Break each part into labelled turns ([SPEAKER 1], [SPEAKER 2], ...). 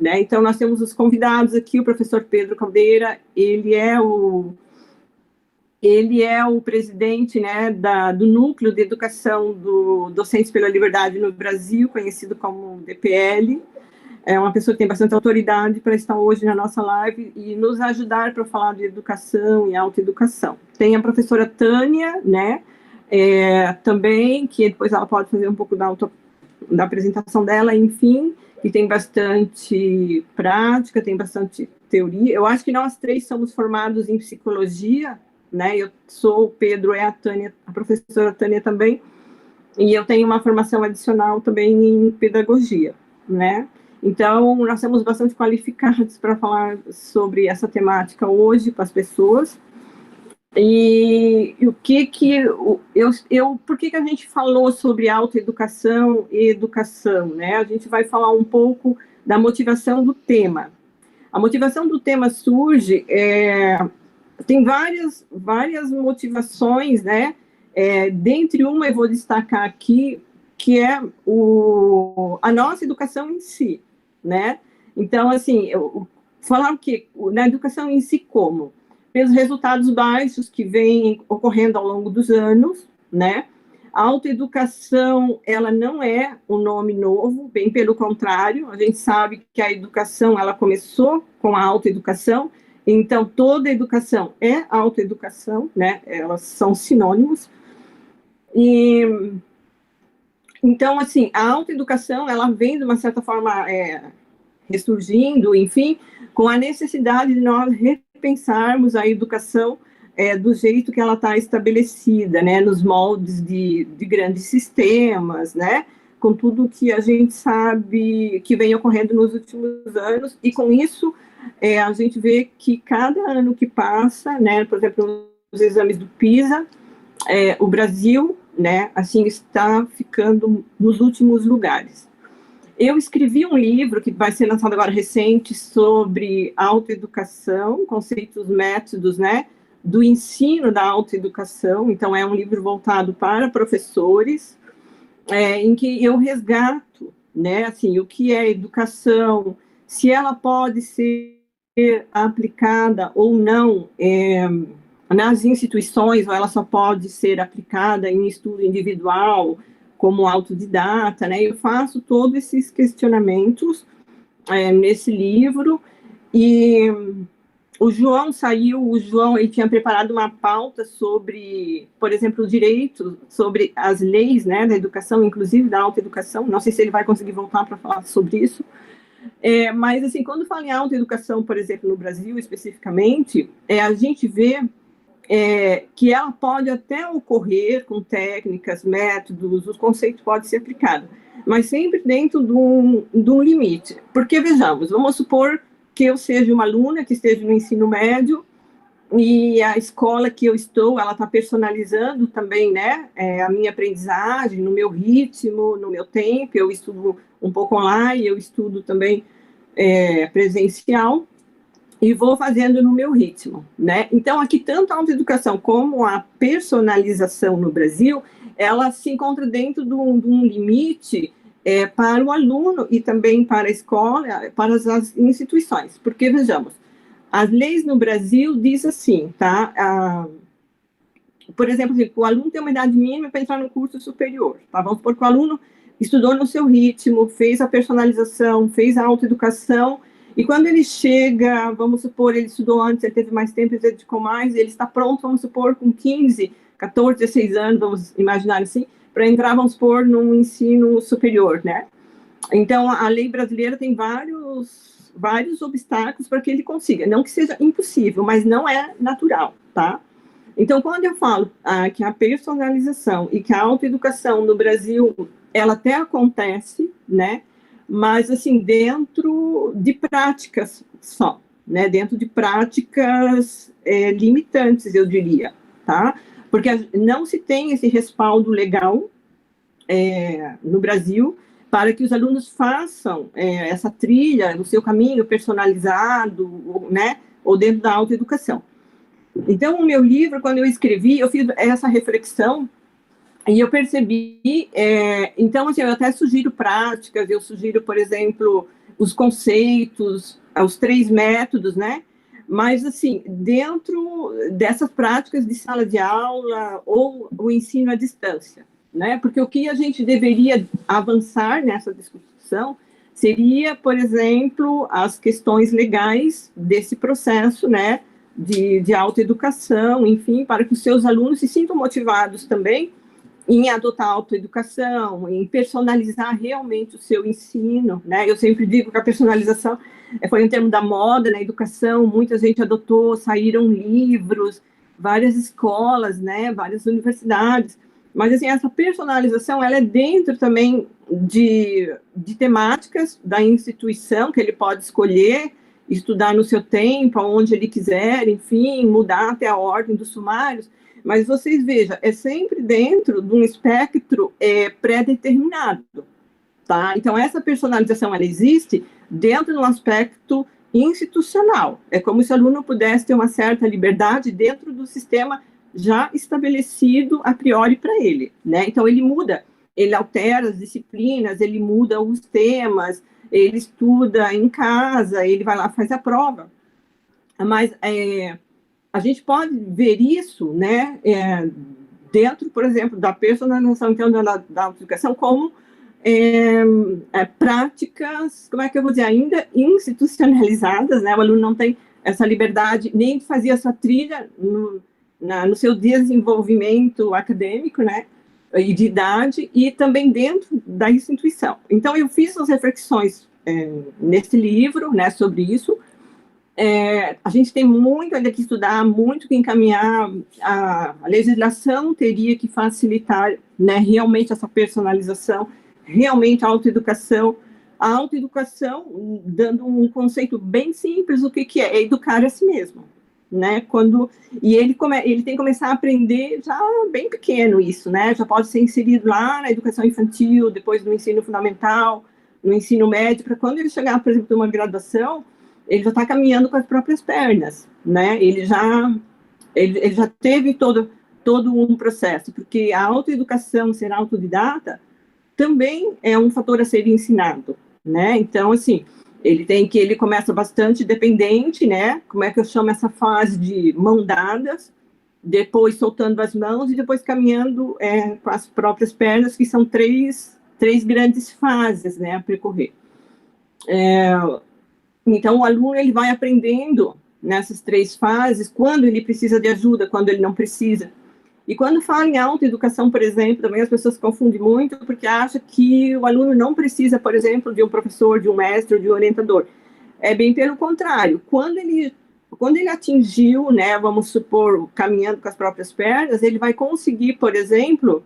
[SPEAKER 1] né? Então, nós temos os convidados aqui, o professor Pedro Caldeira, ele é o presidente, né, do Núcleo de Educação do Docentes pela Liberdade no Brasil, conhecido como DPL. É uma pessoa que tem bastante autoridade para estar hoje na nossa live e nos ajudar para falar de educação e autoeducação. Tem a professora Tânia, né, também, que depois ela pode fazer um pouco da apresentação dela, enfim, que tem bastante prática, tem bastante teoria. Eu acho que nós três somos formados em psicologia, né? Eu sou o Pedro, é a Tânia, a professora Tânia também, e eu tenho uma formação adicional também em pedagogia, né? Então, nós estamos bastante qualificados para falar sobre essa temática hoje com as pessoas. E o por que a gente falou sobre autoeducação e educação, né? A gente vai falar um pouco da motivação do tema. A motivação do tema surge, tem várias motivações, né? Dentre uma eu vou destacar aqui, que é a nossa educação em si, né? Então, assim, falar o quê? Na educação em si como? Pelos resultados baixos que vêm ocorrendo ao longo dos anos, né? A autoeducação, ela não é um nome novo, bem pelo contrário, a gente sabe que a educação, ela começou com a autoeducação, então toda educação é autoeducação, né? Elas são sinônimos. E então, assim, a autoeducação, ela vem de uma certa forma ressurgindo, enfim, com a necessidade de nós repensarmos a educação do jeito que ela está estabelecida, né, nos moldes de grandes sistemas, né, com tudo que a gente sabe que vem ocorrendo nos últimos anos, e com isso a gente vê que cada ano que passa, né, por exemplo, os exames do PISA, o Brasil, né, assim, está ficando nos últimos lugares. Eu escrevi um livro que vai ser lançado agora recente sobre autoeducação, conceitos, métodos, né, do ensino da autoeducação. Então, é um livro voltado para professores, em que eu resgato, né, assim, o que é educação, se ela pode ser aplicada ou não nas instituições, ou ela só pode ser aplicada em estudo individual, como autodidata, né? Eu faço todos esses questionamentos nesse livro, e o João ele tinha preparado uma pauta sobre, por exemplo, o direito, sobre as leis, né, da educação, inclusive da autoeducação, não sei se ele vai conseguir voltar para falar sobre isso, mas, assim, quando fala em autoeducação, por exemplo, no Brasil, especificamente, a gente vê que ela pode até ocorrer com técnicas, métodos, os conceitos podem ser aplicados, mas sempre dentro de um limite. Porque, vejamos, vamos supor que eu seja uma aluna que esteja no ensino médio e a escola que eu estou, ela está personalizando também, né, a minha aprendizagem, no meu ritmo, no meu tempo. Eu estudo um pouco online, eu estudo também presencial, e vou fazendo no meu ritmo, né? Então, aqui, tanto a autoeducação como a personalização no Brasil, ela se encontra dentro de um limite para o aluno e também para a escola, para as instituições. Porque, vejamos, as leis no Brasil dizem assim, tá? Por exemplo, o aluno tem uma idade mínima para entrar no curso superior, tá? Vamos supor que o aluno estudou no seu ritmo, fez a personalização, fez a autoeducação, e quando ele chega, vamos supor, ele estudou antes, ele teve mais tempo, ele se dedicou mais, ele está pronto, vamos supor, com 15, 14, 16 anos, vamos imaginar assim, para entrar, vamos supor, no ensino superior, né? Então, a lei brasileira tem vários obstáculos para que ele consiga. Não que seja impossível, mas não é natural, tá? Então, quando eu falo que a personalização e que a autoeducação no Brasil, ela até acontece, né? Mas, assim, dentro de práticas só, né? Dentro de práticas limitantes, eu diria, tá? Porque não se tem esse respaldo legal no Brasil para que os alunos façam essa trilha no seu caminho personalizado, né? Ou dentro da autoeducação. Então, o meu livro, quando eu escrevi, eu fiz essa reflexão e eu percebi, então, assim, eu até sugiro práticas, eu sugiro, por exemplo, os conceitos, os 3 métodos, né? Mas, assim, dentro dessas práticas de sala de aula ou o ensino à distância, né? Porque o que a gente deveria avançar nessa discussão seria, por exemplo, as questões legais desse processo, né? De autoeducação, enfim, para que os seus alunos se sintam motivados também em adotar a autoeducação, em personalizar realmente o seu ensino, né? Eu sempre digo que a personalização foi um termo da moda na educação, muita gente adotou, saíram livros, várias escolas, né? Várias universidades, mas, assim, essa personalização, ela é dentro também de temáticas da instituição, que ele pode escolher, estudar no seu tempo, aonde ele quiser, enfim, mudar até a ordem dos sumários, mas vocês vejam, é sempre dentro de um espectro pré-determinado, tá? Então, essa personalização, ela existe dentro de um aspecto institucional. É como se o aluno pudesse ter uma certa liberdade dentro do sistema já estabelecido a priori para ele, né? Então, ele muda, ele altera as disciplinas, ele muda os temas, ele estuda em casa, ele vai lá, faz a prova. Mas a gente pode ver isso, né, dentro, por exemplo, da personalização, então, da autoeducação, como práticas, como é que eu vou dizer, ainda institucionalizadas, né? O aluno não tem essa liberdade nem de fazer a sua trilha no seu desenvolvimento acadêmico, né, e de idade, e também dentro da instituição. Então, eu fiz as reflexões nesse livro, né, sobre isso. A gente tem muito ainda que estudar, muito que encaminhar. A legislação teria que facilitar, né, realmente essa personalização, realmente a autoeducação, dando um conceito bem simples do que é educar a si mesmo, né? E ele tem que começar a aprender já bem pequeno isso, né? Já pode ser inserido lá na educação infantil, depois no ensino fundamental, no ensino médio, para quando ele chegar, por exemplo, numa graduação, ele já está caminhando com as próprias pernas, né? Ele já teve todo um processo, porque a autoeducação, ser autodidata, também é um fator a ser ensinado, né? Então, assim, ele começa bastante dependente, né? Como é que eu chamo essa fase de mão dadas, depois soltando as mãos e depois caminhando com as próprias pernas, que são três grandes fases, né, a percorrer. Então, o aluno, ele vai aprendendo nessas 3 fases, quando ele precisa de ajuda, quando ele não precisa. E quando fala em autoeducação, por exemplo, também as pessoas confundem muito, porque acham que o aluno não precisa, por exemplo, de um professor, de um mestre, de um orientador. É bem pelo contrário. Quando ele atingiu, né, vamos supor, caminhando com as próprias pernas, ele vai conseguir, por exemplo,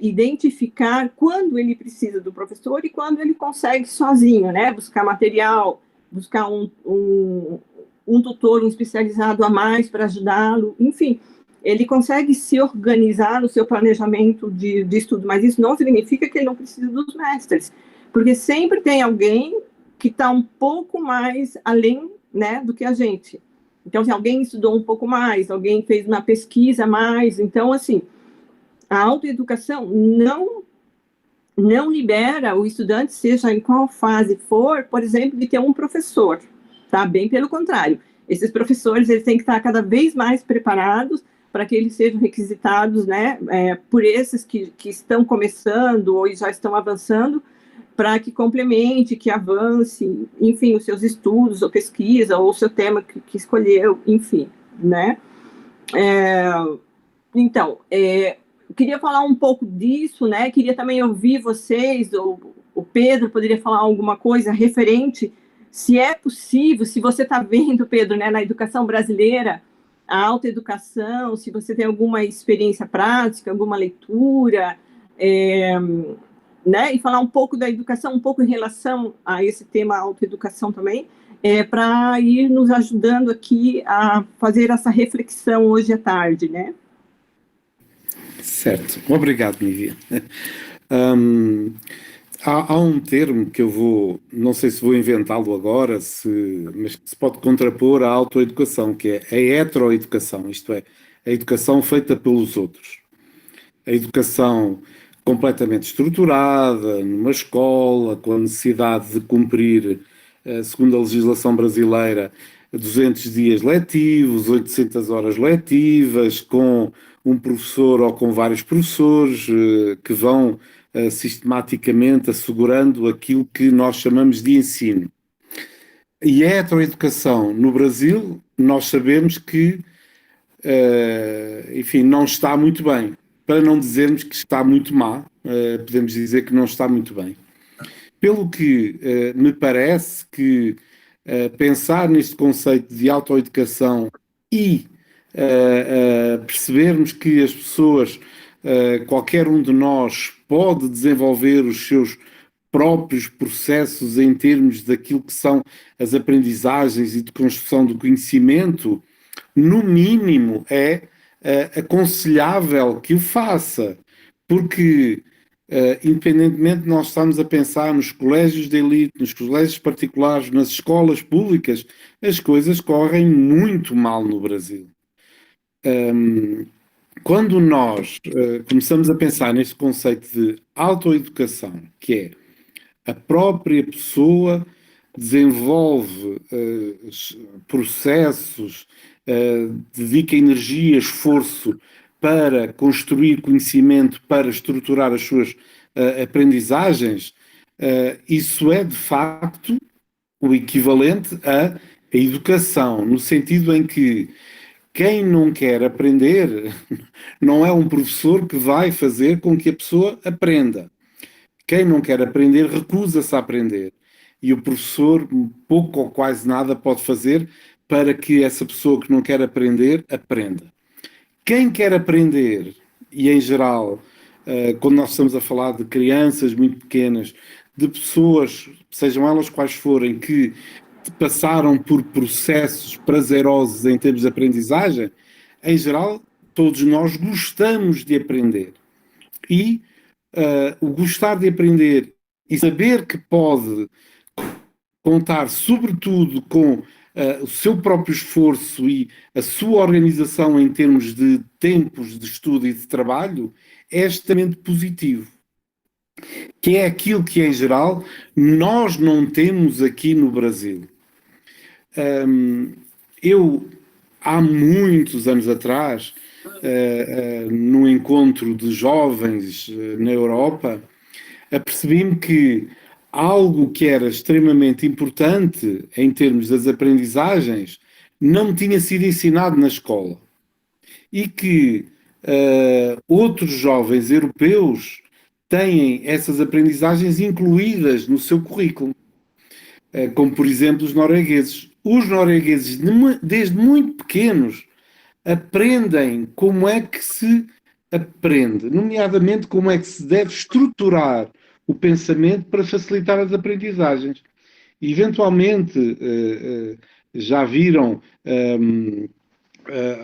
[SPEAKER 1] identificar quando ele precisa do professor e quando ele consegue sozinho, né, buscar material, buscar um tutor, um especializado a mais para ajudá-lo, enfim, ele consegue se organizar no seu planejamento de estudo, mas isso não significa que ele não precisa dos mestres, porque sempre tem alguém que está um pouco mais além, né, do que a gente. Então, se alguém estudou um pouco mais, alguém fez uma pesquisa a mais, então, assim, a autoeducação não libera o estudante, seja em qual fase for, por exemplo, de ter um professor, tá? Bem pelo contrário. Esses professores, eles têm que estar cada vez mais preparados para que eles sejam requisitados, né, por esses que estão começando ou já estão avançando, para que complemente, que avance, enfim, os seus estudos, ou pesquisa, ou o seu tema que escolheu, enfim, né? Então, queria falar um pouco disso, né? Queria também ouvir vocês, ou o Pedro poderia falar alguma coisa referente, se é possível, se você está vendo, Pedro, né, na educação brasileira, a autoeducação, se você tem alguma experiência prática, alguma leitura, né, e falar um pouco da educação, um pouco em relação a esse tema autoeducação também, para ir nos ajudando aqui a fazer essa reflexão hoje à tarde, né?
[SPEAKER 2] Certo, obrigado, Nívia. Há um termo que não sei se vou inventá-lo agora, mas que se pode contrapor à autoeducação, que é a heteroeducação, isto é, a educação feita pelos outros. A educação completamente estruturada, numa escola, com a necessidade de cumprir, segundo a legislação brasileira, 200 dias letivos, 800 horas letivas, com um professor ou com vários professores que vão sistematicamente assegurando aquilo que nós chamamos de ensino. E a heteroeducação no Brasil, nós sabemos que, enfim, não está muito bem. Para não dizermos que está muito má, podemos dizer que não está muito bem. Pelo que me parece que pensar neste conceito de autoeducação e percebermos que as pessoas, qualquer um de nós, pode desenvolver os seus próprios processos em termos daquilo que são as aprendizagens e de construção do conhecimento, no mínimo é aconselhável que o faça, porque independentemente de nós estarmos a pensar nos colégios de elite, nos colégios particulares, nas escolas públicas, as coisas correm muito mal no Brasil. Quando nós começamos a pensar neste conceito de autoeducação, que é a própria pessoa desenvolve processos, dedica energia, esforço para construir conhecimento, para estruturar as suas aprendizagens, isso é de facto o equivalente à educação, no sentido em que quem não quer aprender não é um professor que vai fazer com que a pessoa aprenda. Quem não quer aprender recusa-se a aprender. E o professor pouco ou quase nada pode fazer para que essa pessoa que não quer aprender, aprenda. Quem quer aprender, e em geral, quando nós estamos a falar de crianças muito pequenas, de pessoas, sejam elas quais forem, que passaram por processos prazerosos em termos de aprendizagem, em geral, todos nós gostamos de aprender. E o gostar de aprender e saber que pode contar, sobretudo, com o seu próprio esforço e a sua organização em termos de tempos de estudo e de trabalho, é extremamente positivo. Que é aquilo que, em geral, nós não temos aqui no Brasil. Eu, há muitos anos atrás, num encontro de jovens na Europa, apercebi-me que algo que era extremamente importante em termos das aprendizagens não me tinha sido ensinado na escola. E que outros jovens europeus têm essas aprendizagens incluídas no seu currículo. Como, por exemplo, os noruegueses. Os noruegueses, desde muito pequenos, aprendem como é que se aprende, nomeadamente como é que se deve estruturar o pensamento para facilitar as aprendizagens. E, eventualmente, já viram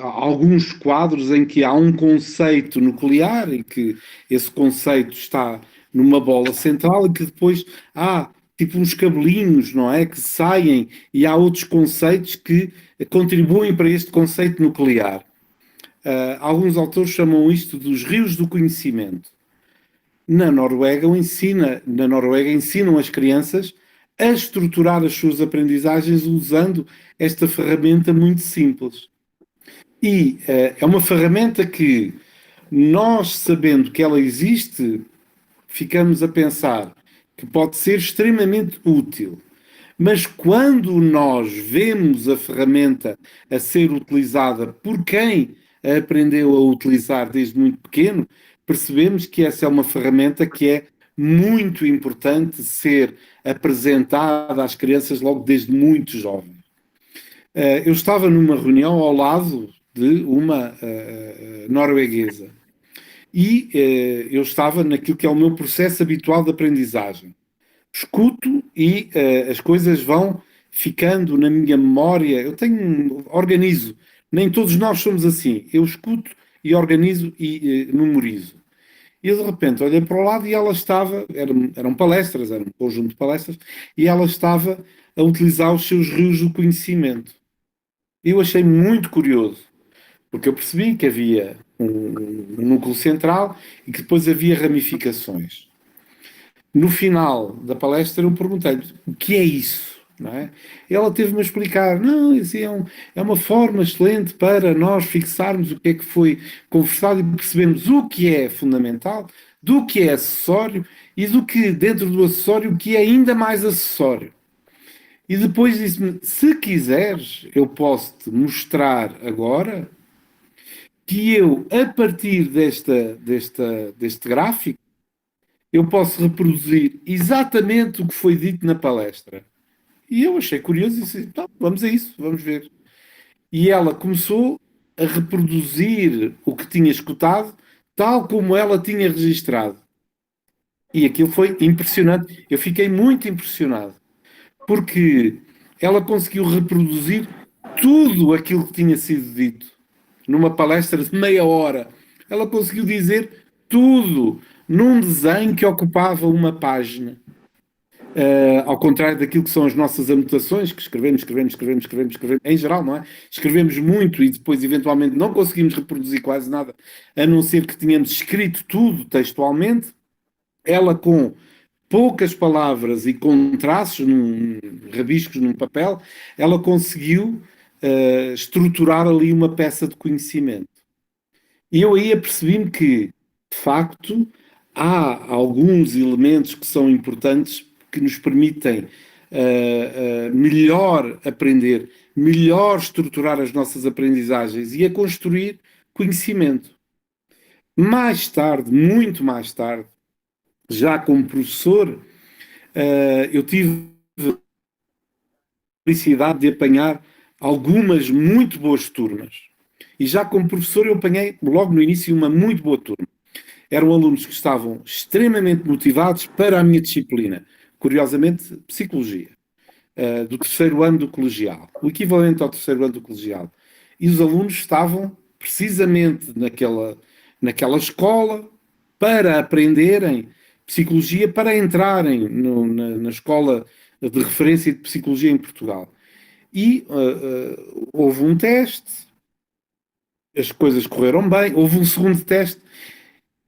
[SPEAKER 2] alguns quadros em que há um conceito nuclear e que esse conceito está numa bola central e que depois há tipo uns cabelinhos, não é? Que saem e há outros conceitos que contribuem para este conceito nuclear. Alguns autores chamam isto dos rios do conhecimento. Na Noruega ensinam as crianças a estruturar as suas aprendizagens usando esta ferramenta muito simples. E é uma ferramenta que nós, sabendo que ela existe, ficamos a pensar que pode ser extremamente útil. Mas quando nós vemos a ferramenta a ser utilizada por quem a aprendeu a utilizar desde muito pequeno, percebemos que essa é uma ferramenta que é muito importante ser apresentada às crianças logo desde muito jovem. Eu estava numa reunião ao lado de uma norueguesa e eu estava naquilo que é o meu processo habitual de aprendizagem. Escuto e as coisas vão ficando na minha memória. Organizo. Nem todos nós somos assim. Eu escuto e organizo e memorizo. E eu, de repente, olhei para o lado e ela estava, eram palestras, era um conjunto de palestras, e ela estava a utilizar os seus rios do conhecimento. Eu achei muito curioso, porque eu percebi que havia um núcleo central e que depois havia ramificações. No final da palestra eu perguntei-lhe o que é isso, não é? Ela teve-me a explicar, não, isso é uma forma excelente para nós fixarmos o que é que foi conversado e percebermos o que é fundamental, do que é acessório e do que dentro do acessório o que é ainda mais acessório. E depois disse-me, se quiseres, eu posso-te mostrar agora que eu, a partir deste gráfico, eu posso reproduzir exatamente o que foi dito na palestra. E eu achei curioso e disse, tá, vamos a isso, vamos ver. E ela começou a reproduzir o que tinha escutado, tal como ela tinha registrado. E aquilo foi impressionante. Eu fiquei muito impressionado, porque ela conseguiu reproduzir tudo aquilo que tinha sido dito numa palestra de meia hora. Ela conseguiu dizer tudo num desenho que ocupava uma página. Ao contrário daquilo que são as nossas anotações, que escrevemos, em geral, não é? Escrevemos muito e depois, eventualmente, não conseguimos reproduzir quase nada, a não ser que tenhamos escrito tudo textualmente. Ela, com poucas palavras e com traços, rabiscos num papel, ela conseguiu estruturar ali uma peça de conhecimento. E eu aí apercebi-me que, de facto, há alguns elementos que são importantes que nos permitem melhor aprender, melhor estruturar as nossas aprendizagens e a construir conhecimento. Mais tarde, muito mais tarde, já como professor, eu tive a felicidade de apanhar algumas muito boas turmas. E já como professor eu apanhei logo no início uma muito boa turma. Eram alunos que estavam extremamente motivados para a minha disciplina. Curiosamente, psicologia. Do terceiro ano do colegial. O equivalente ao terceiro ano do colegial. E os alunos estavam precisamente naquela escola para aprenderem psicologia, para entrarem na escola de referência de psicologia em Portugal. E houve um teste, as coisas correram bem, houve um segundo teste,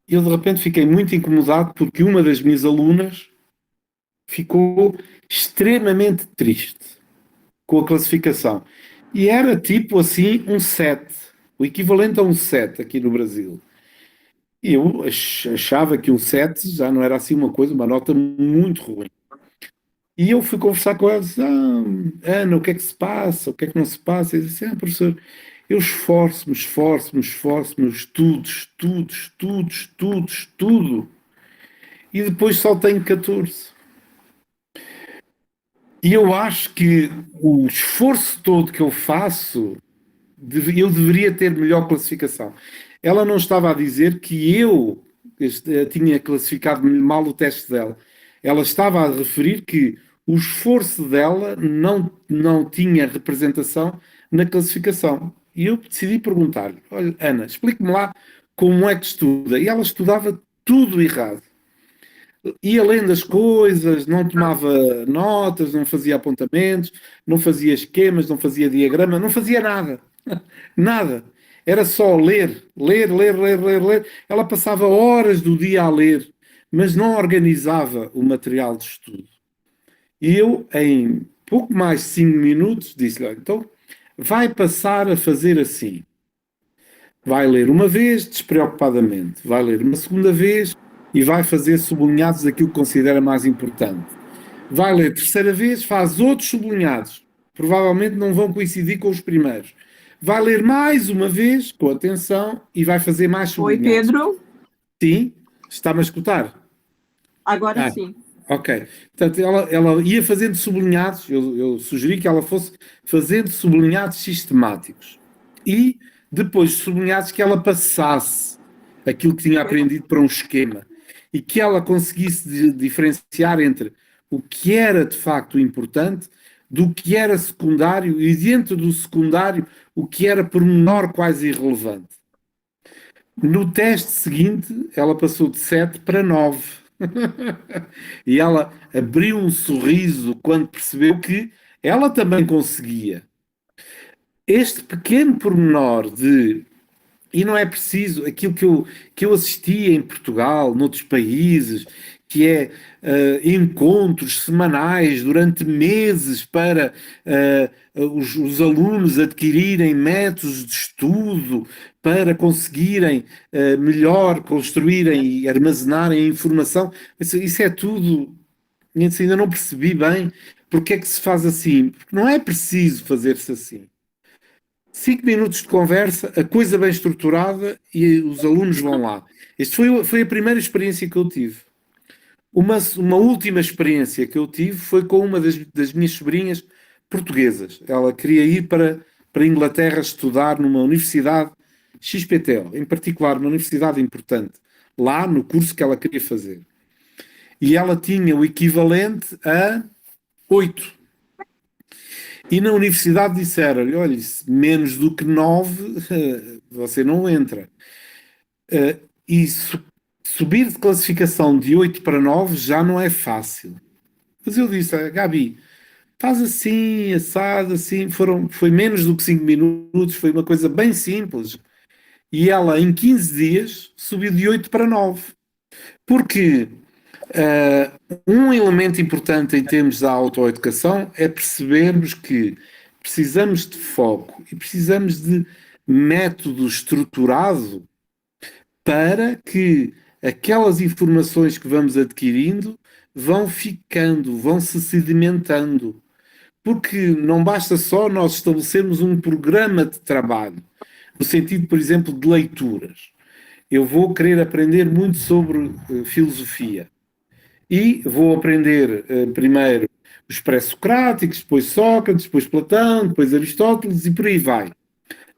[SPEAKER 2] e eu de repente fiquei muito incomodado porque uma das minhas alunas ficou extremamente triste com a classificação. E era tipo assim um 7, o equivalente a um 7 aqui no Brasil. E eu achava que um 7 já não era assim uma nota muito ruim. E eu fui conversar com ela e disse, Ana, o que é que se passa? O que é que não se passa? E eu disse, professor, eu esforço-me, estudo. E depois só tenho 14. E eu acho que o esforço todo que eu faço, eu deveria ter melhor classificação. Ela não estava a dizer que eu tinha classificado mal o teste dela. Ela estava a referir que o esforço dela não tinha representação na classificação. E eu decidi perguntar-lhe, olha, Ana, explique-me lá como é que estuda. E ela estudava tudo errado. Ia lendo as coisas, não tomava notas, não fazia apontamentos, não fazia esquemas, não fazia diagrama, não fazia nada. Nada. Era só ler. Ela passava horas do dia a ler, mas não organizava o material de estudo. E eu, em pouco mais de 5 minutos, disse-lhe, então, vai passar a fazer assim. Vai ler uma vez, despreocupadamente. Vai ler uma segunda vez e vai fazer sublinhados daquilo que considera mais importante. Vai ler terceira vez, faz outros sublinhados. Provavelmente não vão coincidir com os primeiros. Vai ler mais uma vez, com atenção, e vai fazer mais sublinhados.
[SPEAKER 1] Oi, Pedro.
[SPEAKER 2] Sim? Está-me a escutar?
[SPEAKER 1] Agora sim.
[SPEAKER 2] Ok. Portanto, ela ia fazendo sublinhados, eu sugeri que ela fosse fazendo sublinhados sistemáticos. E depois de sublinhados que ela passasse aquilo que tinha aprendido para um esquema. E que ela conseguisse diferenciar entre o que era de facto importante do que era secundário e dentro do secundário o que era pormenor quase irrelevante. No teste seguinte, ela passou de 7 para 9. E ela abriu um sorriso quando percebeu que ela também conseguia. Este pequeno pormenor de E não é preciso aquilo que eu assisti em Portugal, noutros países, que é encontros semanais durante meses para os alunos adquirirem métodos de estudo para conseguirem melhor construírem e armazenarem a informação. Isso é tudo. Ainda não percebi bem porque é que se faz assim. Porque não é preciso fazer-se assim. 5 minutos de conversa, a coisa bem estruturada e os alunos vão lá. Esta foi a primeira experiência que eu tive. Uma última experiência que eu tive foi com uma das minhas sobrinhas portuguesas. Ela queria ir para a Inglaterra estudar numa universidade XPTO, em particular, uma universidade importante, lá no curso que ela queria fazer. E ela tinha o equivalente a 8. E na universidade disseram-lhe, olha, menos do que 9, você não entra. E subir de classificação de 8 para 9 já não é fácil. Mas eu disse, Gabi, faz assim, assado, assim, foi menos do que 5 minutos, foi uma coisa bem simples. E ela, em 15 dias, subiu de 8 para 9. Porque um elemento importante em termos da autoeducação é percebermos que precisamos de foco e precisamos de método estruturado para que aquelas informações que vamos adquirindo vão ficando, vão se sedimentando. Porque não basta só nós estabelecermos um programa de trabalho, no sentido, por exemplo, de leituras. Eu vou querer aprender muito sobre filosofia. E vou aprender primeiro os pré-socráticos, depois Sócrates, depois Platão, depois Aristóteles e por aí vai.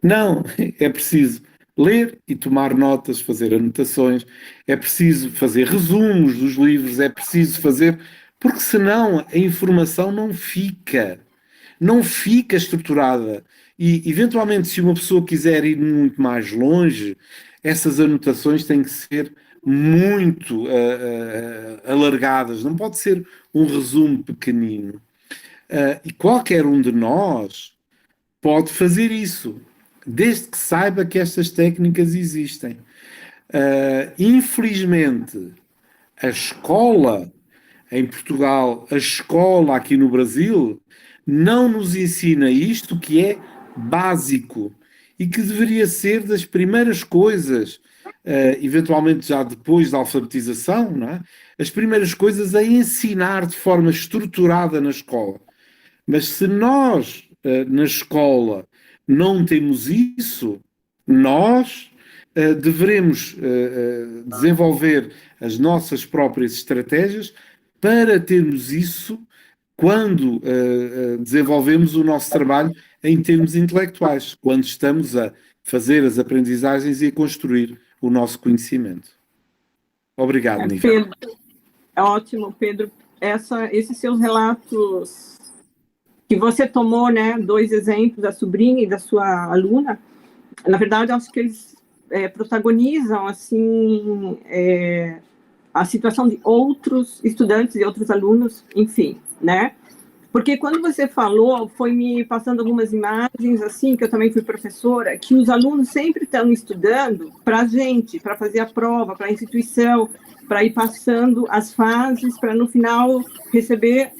[SPEAKER 2] Não, é preciso ler e tomar notas, fazer anotações, é preciso fazer resumos dos livros, é preciso fazer... Porque senão a informação não fica estruturada. E, eventualmente, se uma pessoa quiser ir muito mais longe, essas anotações têm que ser muito alargadas, não pode ser um resumo pequenino. E qualquer um de nós pode fazer isso, desde que saiba que estas técnicas existem. Infelizmente, a escola em Portugal, a escola aqui no Brasil, não nos ensina isto que é básico e que deveria ser das primeiras coisas, eventualmente já depois da alfabetização, não é? As primeiras coisas a ensinar de forma estruturada na escola. Mas se nós, na escola, não temos isso, nós devemos desenvolver as nossas próprias estratégias para termos isso quando desenvolvemos o nosso trabalho em termos intelectuais, quando estamos a fazer as aprendizagens e a construir o nosso conhecimento. Obrigado, Nívia.
[SPEAKER 1] Ótimo, Pedro. Esses seus relatos que você tomou, né, 2 exemplos, da sobrinha e da sua aluna, na verdade, eu acho que eles protagonizam, assim, a situação de outros estudantes e outros alunos, enfim, né? Porque quando você falou, foi me passando algumas imagens, assim, que eu também fui professora, que os alunos sempre estão estudando para a gente, para fazer a prova, para a instituição, para ir passando as fases, para no final receber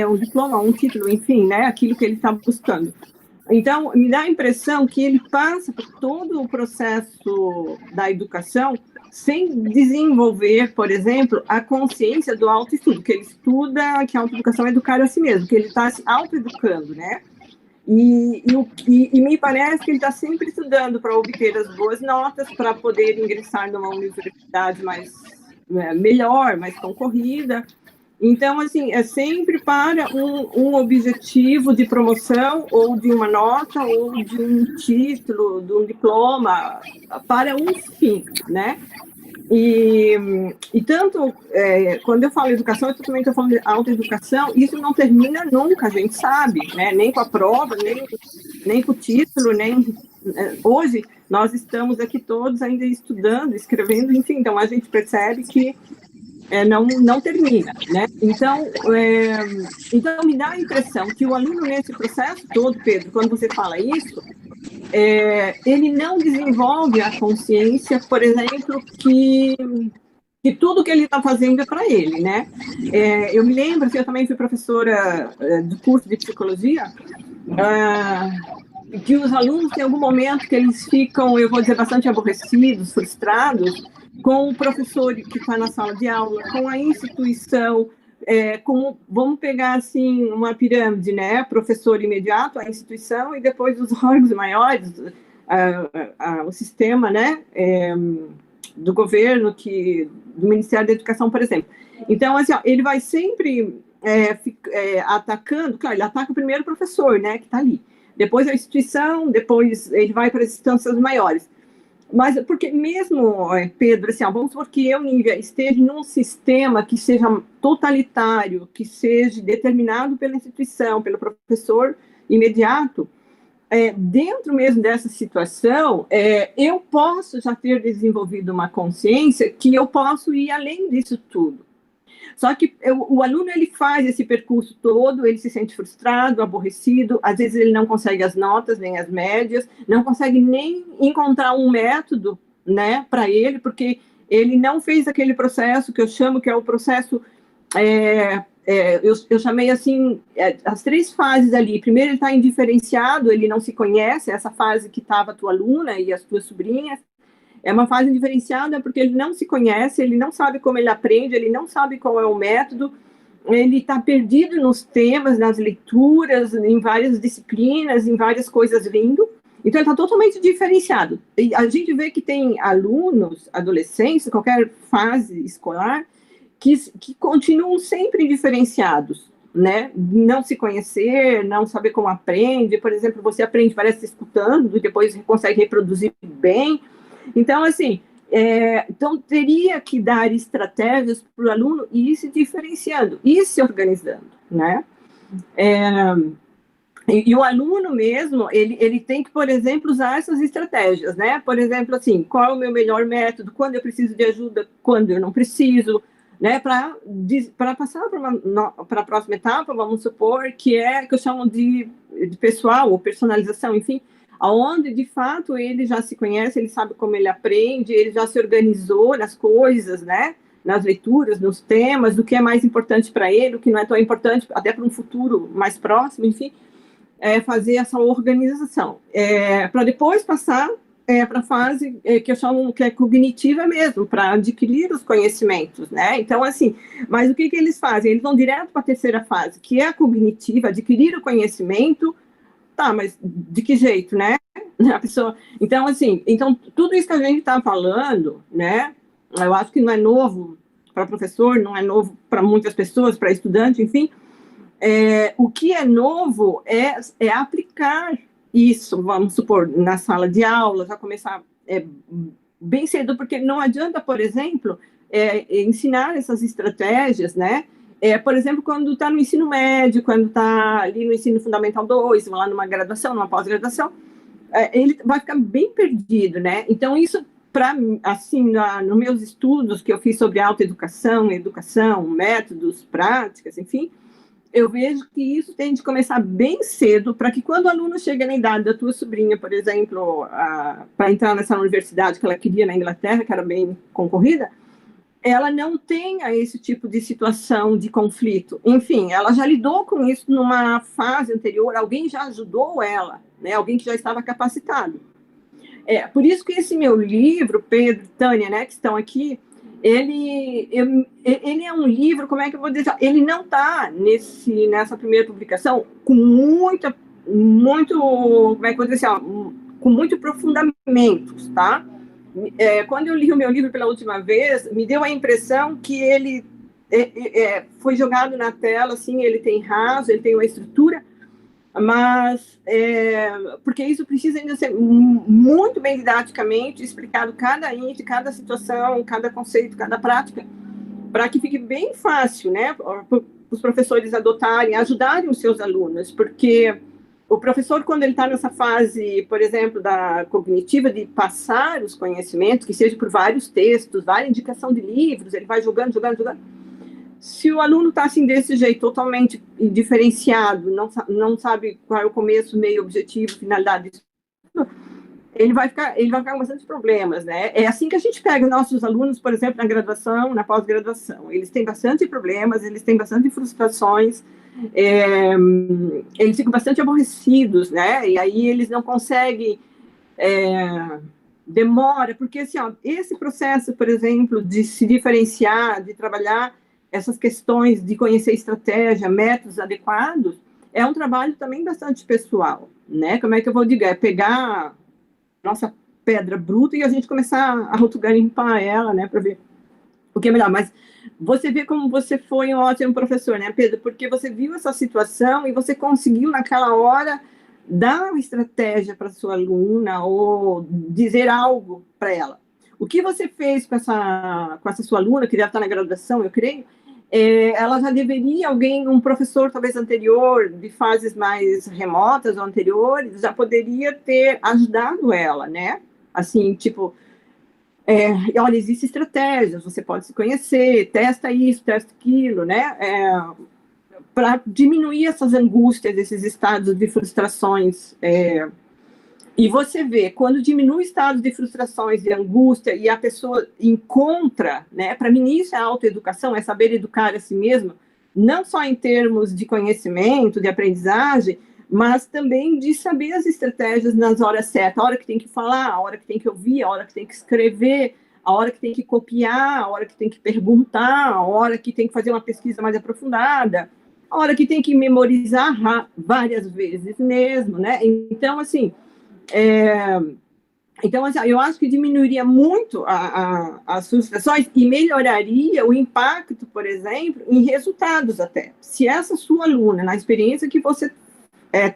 [SPEAKER 1] um diploma, um título, enfim, né? Aquilo que ele está buscando. Então, me dá a impressão que ele passa por todo o processo da educação sem desenvolver, por exemplo, a consciência do autoestudo, que ele estuda, que a autoeducação é educar a si mesmo, que ele está se autoeducando, né? E me parece que ele está sempre estudando para obter as boas notas, para poder ingressar numa universidade melhor, mais concorrida. Então, assim, é sempre para um objetivo de promoção, ou de uma nota, ou de um título, de um diploma, para um fim, né? E tanto, quando eu falo educação, eu também estou falando de autoeducação, isso não termina nunca, a gente sabe, né? Nem com a prova, nem com o título, hoje nós estamos aqui todos ainda estudando, escrevendo, enfim, então a gente percebe que não termina, né? Então me dá a impressão que o aluno, nesse processo todo, Pedro, quando você fala isso, ele não desenvolve a consciência, por exemplo, que tudo que ele está fazendo é para ele, né? Eu me lembro, assim, eu também fui professora do curso de psicologia, que os alunos têm algum momento que eles ficam, eu vou dizer, bastante aborrecidos, frustrados com o professor que está na sala de aula, com a instituição, vamos pegar assim uma pirâmide, né? Professor imediato, a instituição e depois os órgãos maiores, o sistema, né? Do governo, do Ministério da Educação, por exemplo. Então, assim, ó, ele vai sempre atacando, claro, ele ataca primeiro o professor, né? Que está ali. Depois a instituição, depois ele vai para as instâncias maiores. Mas porque mesmo, Pedro, assim, vamos supor que eu, Nívia, esteja num sistema que seja totalitário, que seja determinado pela instituição, pelo professor imediato, dentro mesmo dessa situação, eu posso já ter desenvolvido uma consciência que eu posso ir além disso tudo. Só que o aluno, ele faz esse percurso todo, ele se sente frustrado, aborrecido, às vezes ele não consegue as notas, nem as médias, não consegue nem encontrar um método, né, para ele, porque ele não fez aquele processo que eu chamo, que é o processo, eu chamei assim, as 3 fases ali. Primeiro, ele está indiferenciado, ele não se conhece, essa fase que estava a tua aluna e as tuas sobrinhas. É uma fase diferenciada porque ele não se conhece, ele não sabe como ele aprende, ele não sabe qual é o método, ele está perdido nos temas, nas leituras, em várias disciplinas, em várias coisas vindo. Então, ele está totalmente diferenciado. E a gente vê que tem alunos, adolescentes, qualquer fase escolar, que continuam sempre diferenciados, né? Não se conhecer, não saber como aprende. Por exemplo, você aprende, parece escutando, e depois consegue reproduzir bem. Então, assim, então teria que dar estratégias para o aluno ir se diferenciando, ir se organizando, né? E o aluno mesmo, ele tem que, por exemplo, usar essas estratégias, né? Por exemplo, assim, qual é o meu melhor método, quando eu preciso de ajuda, quando eu não preciso, né? Para passar para a próxima etapa, vamos supor, que eu chamo de pessoal, ou personalização, enfim, aonde de fato ele já se conhece, ele sabe como ele aprende, ele já se organizou nas coisas, né? Nas leituras, nos temas, o que é mais importante para ele, o que não é tão importante, até para um futuro mais próximo, enfim, fazer essa organização. Para depois passar para a fase que eu chamo que é cognitiva mesmo, para adquirir os conhecimentos, né? Então, assim, mas o que eles fazem? Eles vão direto para a terceira fase, que é a cognitiva, adquirir o conhecimento. Tá, mas de que jeito, né? A pessoa. Então, assim, tudo isso que a gente está falando, né? Eu acho que não é novo para professor, não é novo para muitas pessoas, para estudante, enfim. O que é novo é aplicar isso, vamos supor, na sala de aula, já começar bem cedo, porque não adianta, por exemplo, ensinar essas estratégias, né? Por exemplo, quando está no ensino médio, quando está ali no ensino fundamental 2, lá numa graduação, numa pós-graduação, ele vai ficar bem perdido, né? Então, isso, assim, nos meus estudos que eu fiz sobre autoeducação, educação, métodos, práticas, enfim, eu vejo que isso tem de começar bem cedo, para que quando o aluno chega na idade da tua sobrinha, por exemplo, para entrar nessa universidade que ela queria na Inglaterra, que era bem concorrida, ela não tenha esse tipo de situação de conflito. Enfim, ela já lidou com isso numa fase anterior, alguém já ajudou ela, né? Alguém que já estava capacitado. Por isso que esse meu livro, Pedro e Tânia, né, que estão aqui, ele é um livro, como é que eu vou dizer? Ele não está nessa primeira publicação com muito, como é que eu vou dizer assim, com muito aprofundamentos, tá? Quando eu li o meu livro pela última vez, me deu a impressão que ele foi jogado na tela, assim, ele tem raso, ele tem uma estrutura, mas porque isso precisa ainda ser muito bem didaticamente explicado cada índice, cada situação, cada conceito, cada prática, para que fique bem fácil, né, para os professores adotarem, ajudarem os seus alunos, porque o professor, quando ele está nessa fase, por exemplo, da cognitiva, de passar os conhecimentos, que seja por vários textos, várias indicação de livros, ele vai jogando. Se o aluno está assim, desse jeito, totalmente diferenciado, não sabe qual é o começo, meio, objetivo, finalidade, ele vai ficar com bastante problemas, né? É assim que a gente pega nossos alunos, por exemplo, na graduação, na pós-graduação. Eles têm bastante problemas, eles têm bastante frustrações, eles ficam bastante aborrecidos, né? E aí eles não conseguem, demora, porque assim, ó, esse processo, por exemplo, de se diferenciar, de trabalhar essas questões de conhecer estratégia, métodos adequados, é um trabalho também bastante pessoal, né? Como é que eu vou dizer? É pegar nossa pedra bruta e a gente começar a limpar ela, né, para ver o que é melhor. Mas você vê como você foi um ótimo professor, né, Pedro? Porque você viu essa situação e você conseguiu, naquela hora, dar uma estratégia para sua aluna ou dizer algo para ela. O que você fez com essa sua aluna, que deve estar na graduação, eu creio, ela já deveria, um professor talvez anterior, de fases mais remotas ou anteriores, já poderia ter ajudado ela, né? Assim, tipo, olha, existem estratégias, você pode se conhecer, testa isso, testa aquilo, né? Para diminuir essas angústias, esses estados de frustrações. E você vê, quando diminui o estado de frustrações, de angústia, e a pessoa encontra, né? Para mim, isso é autoeducação, é saber educar a si mesmo, não só em termos de conhecimento, de aprendizagem, mas também de saber as estratégias nas horas certas, a hora que tem que falar, a hora que tem que ouvir, a hora que tem que escrever, a hora que tem que copiar, a hora que tem que perguntar, a hora que tem que fazer uma pesquisa mais aprofundada, a hora que tem que memorizar várias vezes mesmo, né? Então, assim, eu acho que diminuiria muito as frustrações e melhoraria o impacto, por exemplo, em resultados até. Se essa sua aluna, na experiência que você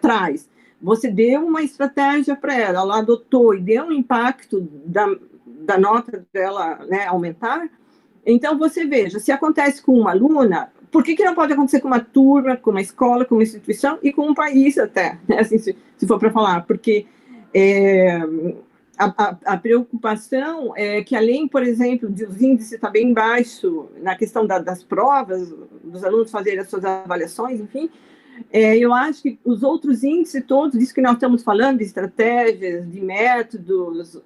[SPEAKER 1] traz, você deu uma estratégia para ela, ela adotou e deu um impacto da nota dela, né, aumentar, então você veja, se acontece com uma aluna, por que não pode acontecer com uma turma, com uma escola, com uma instituição e com um país até, né, assim, se for para falar, porque a preocupação é que, além, por exemplo, de os índices estar bem baixo na questão das provas, dos alunos fazerem as suas avaliações, enfim, eu acho que os outros índices todos, disso que nós estamos falando, de estratégias, de métodos,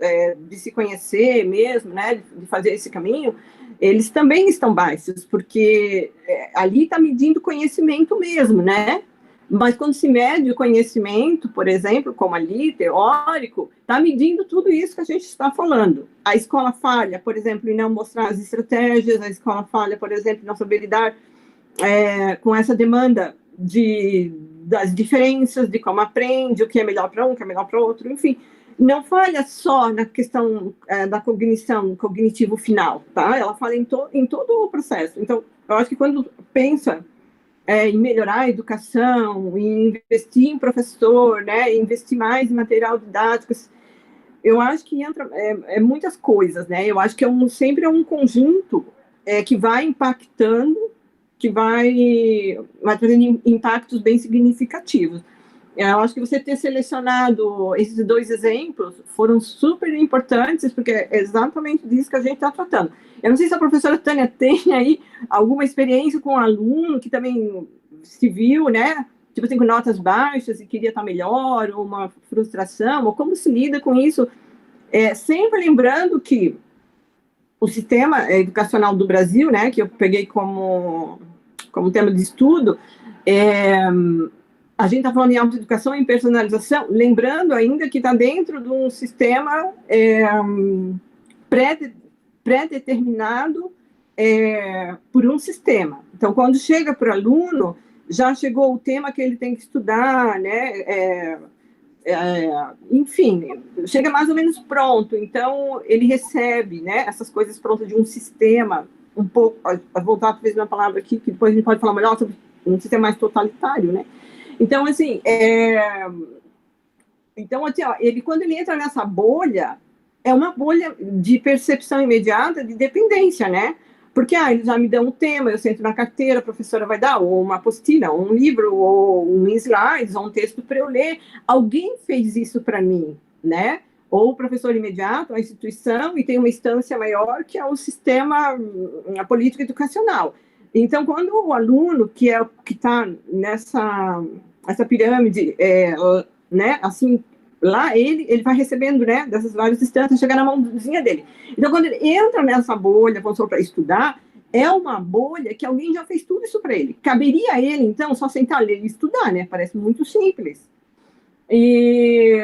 [SPEAKER 1] de se conhecer mesmo, né, de fazer esse caminho, eles também estão baixos, porque ali está medindo conhecimento mesmo, né? Mas quando se mede o conhecimento, por exemplo, como ali, teórico, está medindo tudo isso que a gente está falando. A escola falha, por exemplo, em não mostrar as estratégias, a escola falha, por exemplo, em não saber lidar com essa demanda das diferenças, de como aprende, o que é melhor para um, o que é melhor para o outro, enfim. Não falha só na questão da cognição, cognitivo final, tá? Ela falha em todo o processo. Então, eu acho que quando pensa em melhorar a educação, em investir em professor, né, investir mais em material didático, eu acho que entra muitas coisas, né? Eu acho que sempre é um conjunto que vai impactando, que vai trazendo impactos bem significativos. Eu acho que você ter selecionado esses dois exemplos foram super importantes, porque é exatamente disso que a gente está tratando. Eu não sei se a professora Tânia tem aí alguma experiência com um aluno que também se viu, né? Tipo assim, com notas baixas e queria estar melhor, ou uma frustração, ou como se lida com isso. Sempre lembrando que o sistema educacional do Brasil, né, que eu peguei como tema de estudo, a gente está falando em autoeducação e personalização, lembrando ainda que está dentro de um sistema pré-determinado por um sistema. Então, quando chega para o aluno, já chegou o tema que ele tem que estudar, né? Enfim, chega mais ou menos pronto. Então, ele recebe, né, essas coisas prontas de um sistema, um pouco, voltar talvez uma palavra aqui, que depois a gente pode falar melhor sobre um sistema mais totalitário, né? Então, assim, quando ele entra nessa bolha, é uma bolha de percepção imediata de dependência, né? Porque eles já me dão um tema, eu sento na carteira, a professora vai dar ou uma apostila, ou um livro, ou um slides, ou um texto para eu ler. Alguém fez isso para mim, né? Ou o professor imediato, a instituição, e tem uma instância maior, que é o sistema, a política educacional. Então, quando o aluno, que está nessa pirâmide, né, assim, lá ele vai recebendo, né, dessas várias instâncias, chega na mãozinha dele. Então, quando ele entra nessa bolha, vamos supor, para estudar, é uma bolha que alguém já fez tudo isso para ele. Caberia a ele, então, só sentar ali e estudar, né? Parece muito simples. E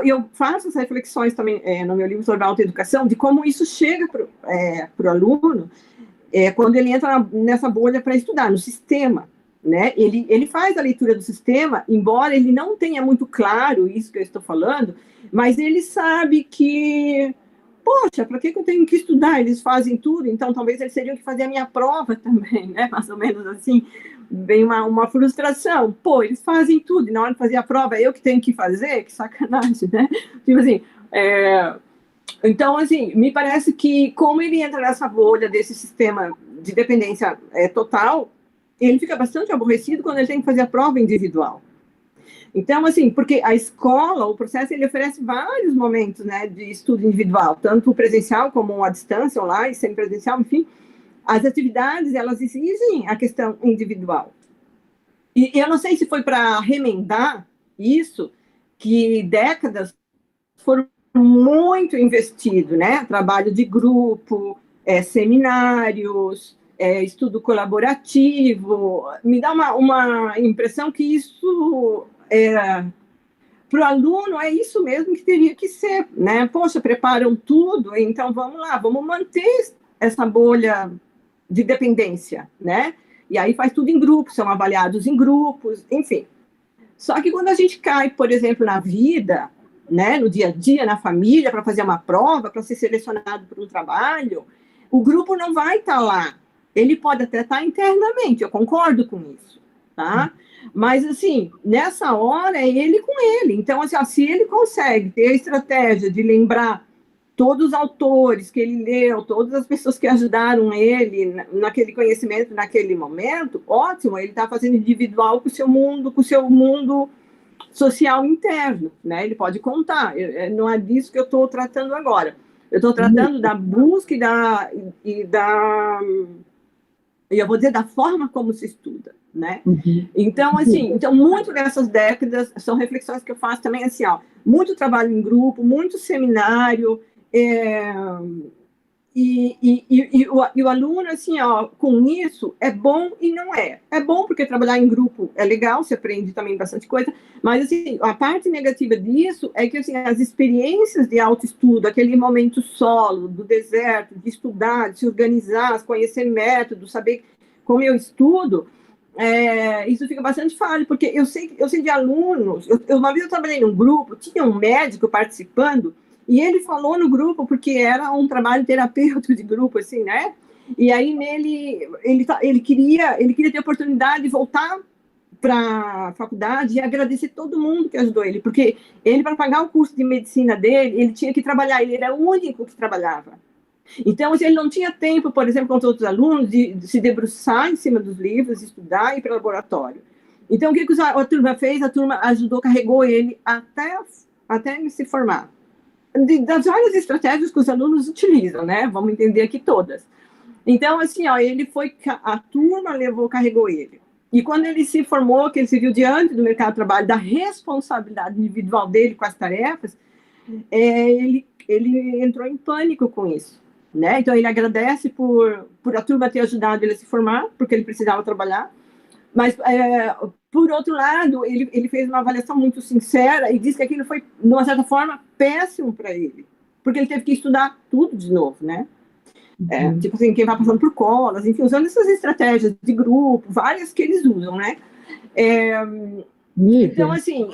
[SPEAKER 1] eu faço essas reflexões também no meu livro sobre autoeducação, de como isso chega para o aluno quando ele entra nessa bolha para estudar, no sistema. Né? Ele faz a leitura do sistema, embora ele não tenha muito claro isso que eu estou falando, mas ele sabe que, poxa, para que eu tenho que estudar? Eles fazem tudo, então talvez eles teriam que fazer a minha prova também, né? Mais ou menos assim, vem uma frustração. Pô, eles fazem tudo, e na hora de fazer a prova é eu que tenho que fazer? Que sacanagem, né? Tipo assim, então, assim, me parece que como ele entra nessa bolha desse sistema de dependência total, ele fica bastante aborrecido quando ele tem que fazer a prova individual. Então, assim, porque a escola, o processo, ele oferece vários momentos, né, de estudo individual, tanto presencial como à distância, online, semipresencial, enfim. As atividades, elas exigem a questão individual. E eu não sei se foi para remendar isso que décadas foram muito investido, né? Trabalho de grupo, seminários, estudo colaborativo. Me dá uma impressão que isso, para o aluno, é isso mesmo que teria que ser, né? Poxa, preparam tudo, então vamos lá, vamos manter essa bolha de dependência, né? E aí faz tudo em grupos, são avaliados em grupos, enfim. Só que quando a gente cai, por exemplo, na vida, né, no dia a dia, na família, para fazer uma prova, para ser selecionado para um trabalho, o grupo não vai estar lá. Ele pode até estar internamente, eu concordo com isso, tá? Mas, assim, nessa hora é ele com ele. Então, assim, se ele consegue ter a estratégia de lembrar todos os autores que ele leu, todas as pessoas que ajudaram ele naquele conhecimento, naquele momento, ótimo, ele está fazendo individual com o seu mundo social interno, né? Ele pode contar. Não é disso que eu estou tratando agora. Eu estou tratando da busca e eu vou dizer da forma como se estuda, né? Então, assim, muito dessas décadas são reflexões que eu faço também, assim, ó, muito trabalho em grupo, muito seminário, e o aluno, assim, ó, com isso, é bom e não é. É bom porque trabalhar em grupo é legal, você aprende também bastante coisa, mas, assim, a parte negativa disso é que, assim, as experiências de autoestudo, aquele momento solo, do deserto, de estudar, de se organizar, conhecer métodos, saber como eu estudo, isso fica bastante falho, porque eu sei de alunos, uma vez eu trabalhei num grupo, tinha um médico participando, e ele falou no grupo, porque era um trabalho terapêutico de grupo, assim, né? E aí nele, ele queria ter a oportunidade de voltar para a faculdade e agradecer todo mundo que ajudou ele, porque ele, para pagar o curso de medicina dele, ele tinha que trabalhar, ele era o único que trabalhava. Então, ele não tinha tempo, por exemplo, com os outros alunos, de se debruçar em cima dos livros, estudar e ir para o laboratório. Então, o que a turma fez? A turma ajudou, carregou ele até ele se formar. Das várias estratégias que os alunos utilizam, né? Vamos entender aqui todas. Então, assim, ó, a turma carregou ele. E quando ele se formou, que ele se viu diante do mercado de trabalho, da responsabilidade individual dele com as tarefas, ele entrou em pânico com isso, né? Então, ele agradece por a turma ter ajudado ele a se formar, porque ele precisava trabalhar. Mas, por outro lado, ele fez uma avaliação muito sincera e disse que aquilo foi, de uma certa forma, péssimo para ele, porque ele teve que estudar tudo de novo, né? Tipo assim, quem vai passando por colas, enfim, usando essas estratégias de grupo, várias que eles usam, né? Então, assim,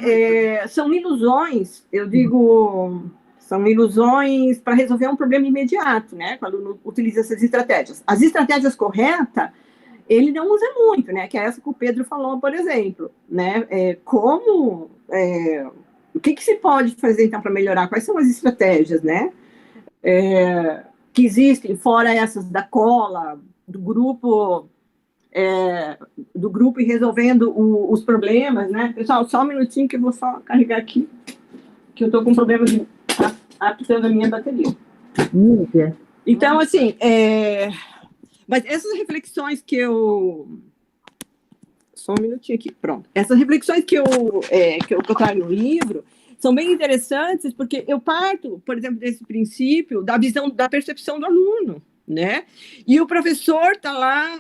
[SPEAKER 1] são ilusões, eu digo, são ilusões para resolver um problema imediato, né? Quando o aluno utiliza essas estratégias. As estratégias corretas, ele não usa muito, né? Que é essa que o Pedro falou, por exemplo, né? O que se pode fazer, então, para melhorar? Quais são as estratégias, né? Que existem, fora essas da cola, do grupo e resolvendo os problemas, né? Pessoal, só um minutinho que eu vou só carregar aqui, que eu estou com problema de apitando a minha bateria. Então, assim, mas essas reflexões Só um minutinho aqui, pronto. Essas reflexões que eu trago no livro são bem interessantes, porque eu parto, por exemplo, desse princípio da visão, da percepção do aluno, né? E o professor está lá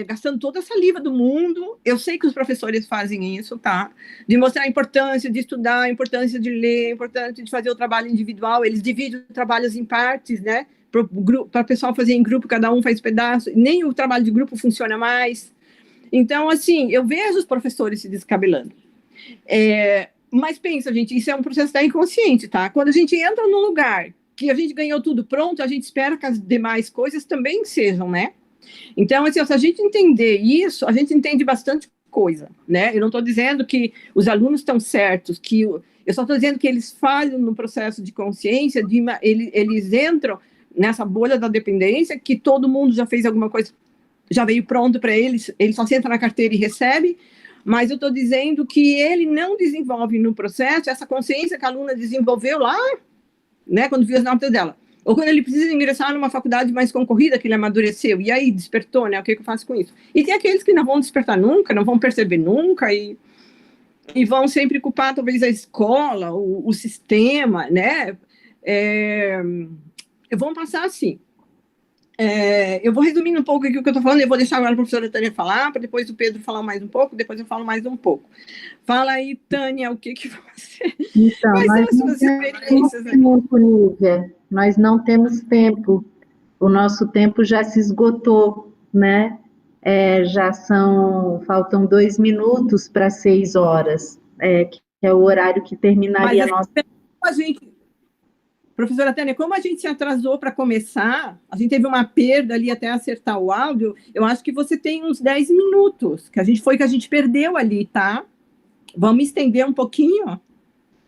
[SPEAKER 1] gastando toda a saliva do mundo. Eu sei que os professores fazem isso, tá? De mostrar a importância de estudar, a importância de ler, a importância de fazer o trabalho individual. Eles dividem os trabalhos em partes, né? Para o pessoal fazer em grupo, cada um faz pedaço. Nem o trabalho de grupo funciona mais. Então, assim, eu vejo os professores se descabelando. Mas pensa, gente, isso é um processo da inconsciente, tá? Quando a gente entra num lugar que a gente ganhou tudo pronto, a gente espera que as demais coisas também sejam, né? Então, assim, se a gente entender isso, a gente entende bastante coisa, né? Eu não estou dizendo que os alunos estão certos, eu só estou dizendo que eles falham no processo de consciência, eles entram nessa bolha da dependência, que todo mundo já fez alguma coisa, já veio pronto para eles, ele só senta na carteira e recebe, mas eu estou dizendo que ele não desenvolve no processo essa consciência que a aluna desenvolveu lá, né, quando viu as notas dela. Ou quando ele precisa ingressar numa faculdade mais concorrida, que ele amadureceu, e aí despertou, né, o que eu faço com isso? E tem aqueles que não vão despertar nunca, não vão perceber nunca, e vão sempre culpar, talvez, a escola, o sistema, né, vão passar assim. Eu vou resumindo um pouco aqui o que eu estou falando, eu vou deixar agora a professora Tânia falar, para depois o Pedro falar mais um pouco, depois eu falo mais um pouco. Fala aí, Tânia, o que você...
[SPEAKER 3] Então,
[SPEAKER 1] quais são as suas experiências?
[SPEAKER 3] Tempo, Nívia, nós não temos tempo, o nosso tempo já se esgotou, né? Faltam 2 minutos para 6 horas, que é o horário que terminaria a nossa...
[SPEAKER 1] Professora Tânia, como a gente se atrasou para começar, a gente teve uma perda ali até acertar o áudio, eu acho que você tem uns 10 minutos, que a gente perdeu ali, tá? Vamos estender um pouquinho?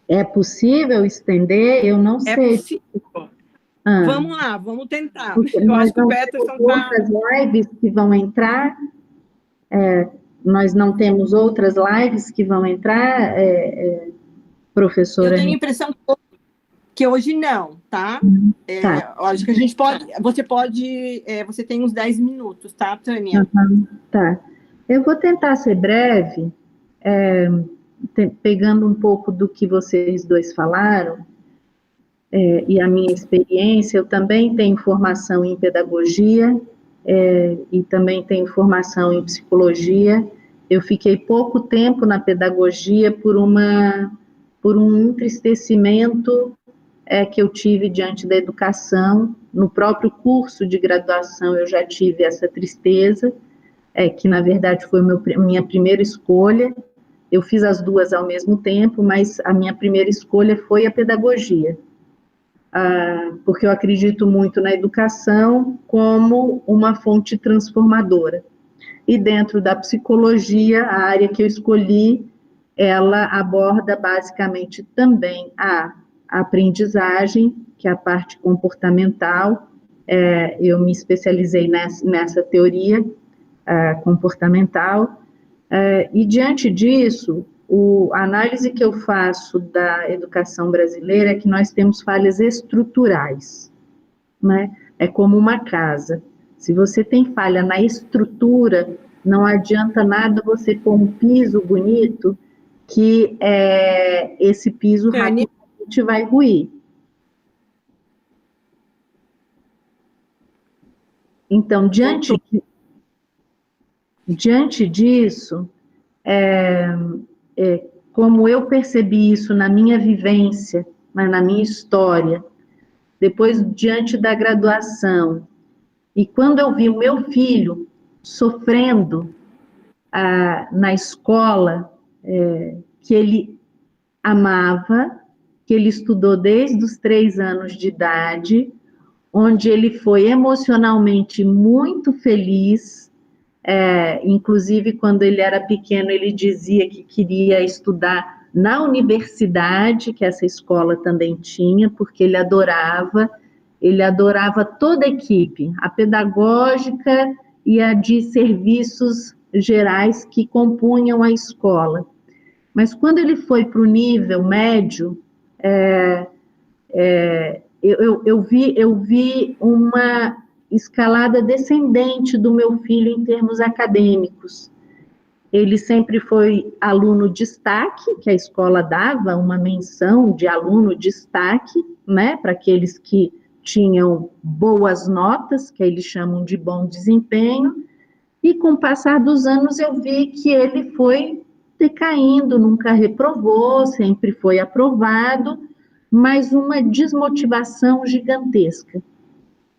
[SPEAKER 3] É possível estender? Eu não sei.
[SPEAKER 1] É possível. Vamos lá, vamos tentar.
[SPEAKER 3] Porque
[SPEAKER 1] eu acho que o Peterson está...
[SPEAKER 3] outras lives que vão entrar, nós não temos outras lives que vão entrar, professora?
[SPEAKER 1] Eu tenho a impressão que hoje não, tá?
[SPEAKER 3] Tá.
[SPEAKER 1] Acho que a gente pode... Você tem uns 10 minutos, tá, Tânia?
[SPEAKER 3] Tá. Eu vou tentar ser breve, pegando um pouco do que vocês dois falaram, e a minha experiência. Eu também tenho formação em pedagogia, e também tenho formação em psicologia. Eu fiquei pouco tempo na pedagogia por um entristecimento que eu tive diante da educação. No próprio curso de graduação eu já tive essa tristeza, que na verdade foi minha primeira escolha. Eu fiz as duas ao mesmo tempo, mas a minha primeira escolha foi a pedagogia, porque eu acredito muito na educação como uma fonte transformadora. E dentro da psicologia, a área que eu escolhi, ela aborda basicamente também a aprendizagem, que é a parte comportamental. Eu me especializei nessa teoria comportamental, e diante disso, a análise que eu faço da educação brasileira é que nós temos falhas estruturais, né? É como uma casa. Se você tem falha na estrutura, não adianta nada você pôr um piso bonito, que esse piso rapidamente vai ruir. Então, diante disso, como eu percebi isso na minha vivência, na minha história, depois, diante da graduação, e quando eu vi o meu filho sofrendo na escola, que ele amava, que ele estudou desde os 3 anos de idade, onde ele foi emocionalmente muito feliz, inclusive quando ele era pequeno, ele dizia que queria estudar na universidade, que essa escola também tinha, porque ele adorava toda a equipe, a pedagógica e a de serviços gerais que compunham a escola. Mas quando ele foi para o nível médio, eu vi uma escalada descendente do meu filho em termos acadêmicos. Ele sempre foi aluno destaque, que a escola dava uma menção de aluno destaque, né, para aqueles que tinham boas notas, que eles chamam de bom desempenho, e com o passar dos anos eu vi que ele foi decaindo, nunca reprovou, sempre foi aprovado, mas uma desmotivação gigantesca.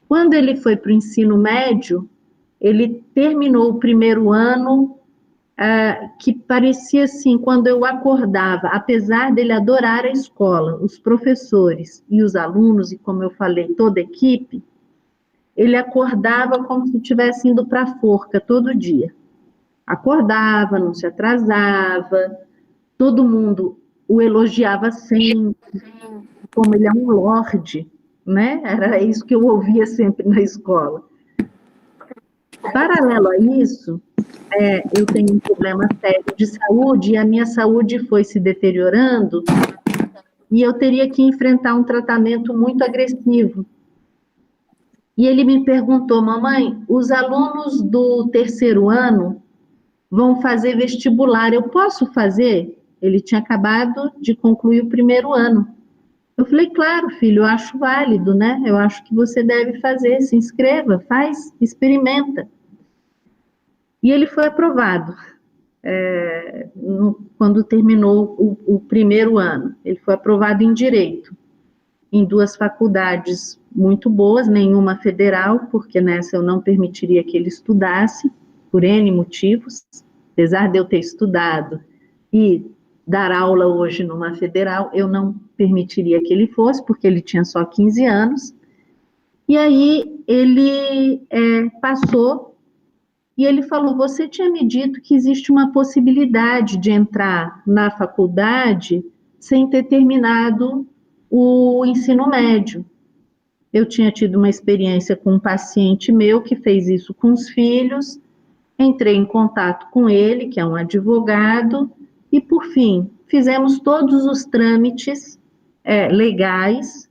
[SPEAKER 3] Quando ele foi para o ensino médio, ele terminou o primeiro ano, que parecia assim, quando eu acordava, apesar dele adorar a escola, os professores e os alunos, e como eu falei, toda a equipe, ele acordava como se estivesse indo para a forca todo dia. Acordava, não se atrasava, todo mundo o elogiava sempre, como ele é um lorde, né? Era isso que eu ouvia sempre na escola. Paralelo a isso, eu tenho um problema sério de saúde, e a minha saúde foi se deteriorando, e eu teria que enfrentar um tratamento muito agressivo. E ele me perguntou, mamãe, os alunos do terceiro ano vão fazer vestibular, eu posso fazer? Ele tinha acabado de concluir o primeiro ano. Eu falei, claro, filho, eu acho válido, né? Eu acho que você deve fazer, se inscreva, faz, experimenta. E ele foi aprovado. Quando terminou o primeiro ano. Ele foi aprovado em Direito, em 2 faculdades muito boas, nenhuma federal, porque nessa eu não permitiria que ele estudasse, por N motivos, apesar de eu ter estudado e dar aula hoje numa federal, eu não permitiria que ele fosse, porque ele tinha só 15 anos, e aí ele passou. E ele falou, você tinha me dito que existe uma possibilidade de entrar na faculdade sem ter terminado o ensino médio. Eu tinha tido uma experiência com um paciente meu que fez isso com os filhos, entrei em contato com ele, que é um advogado, e por fim, fizemos todos os trâmites legais,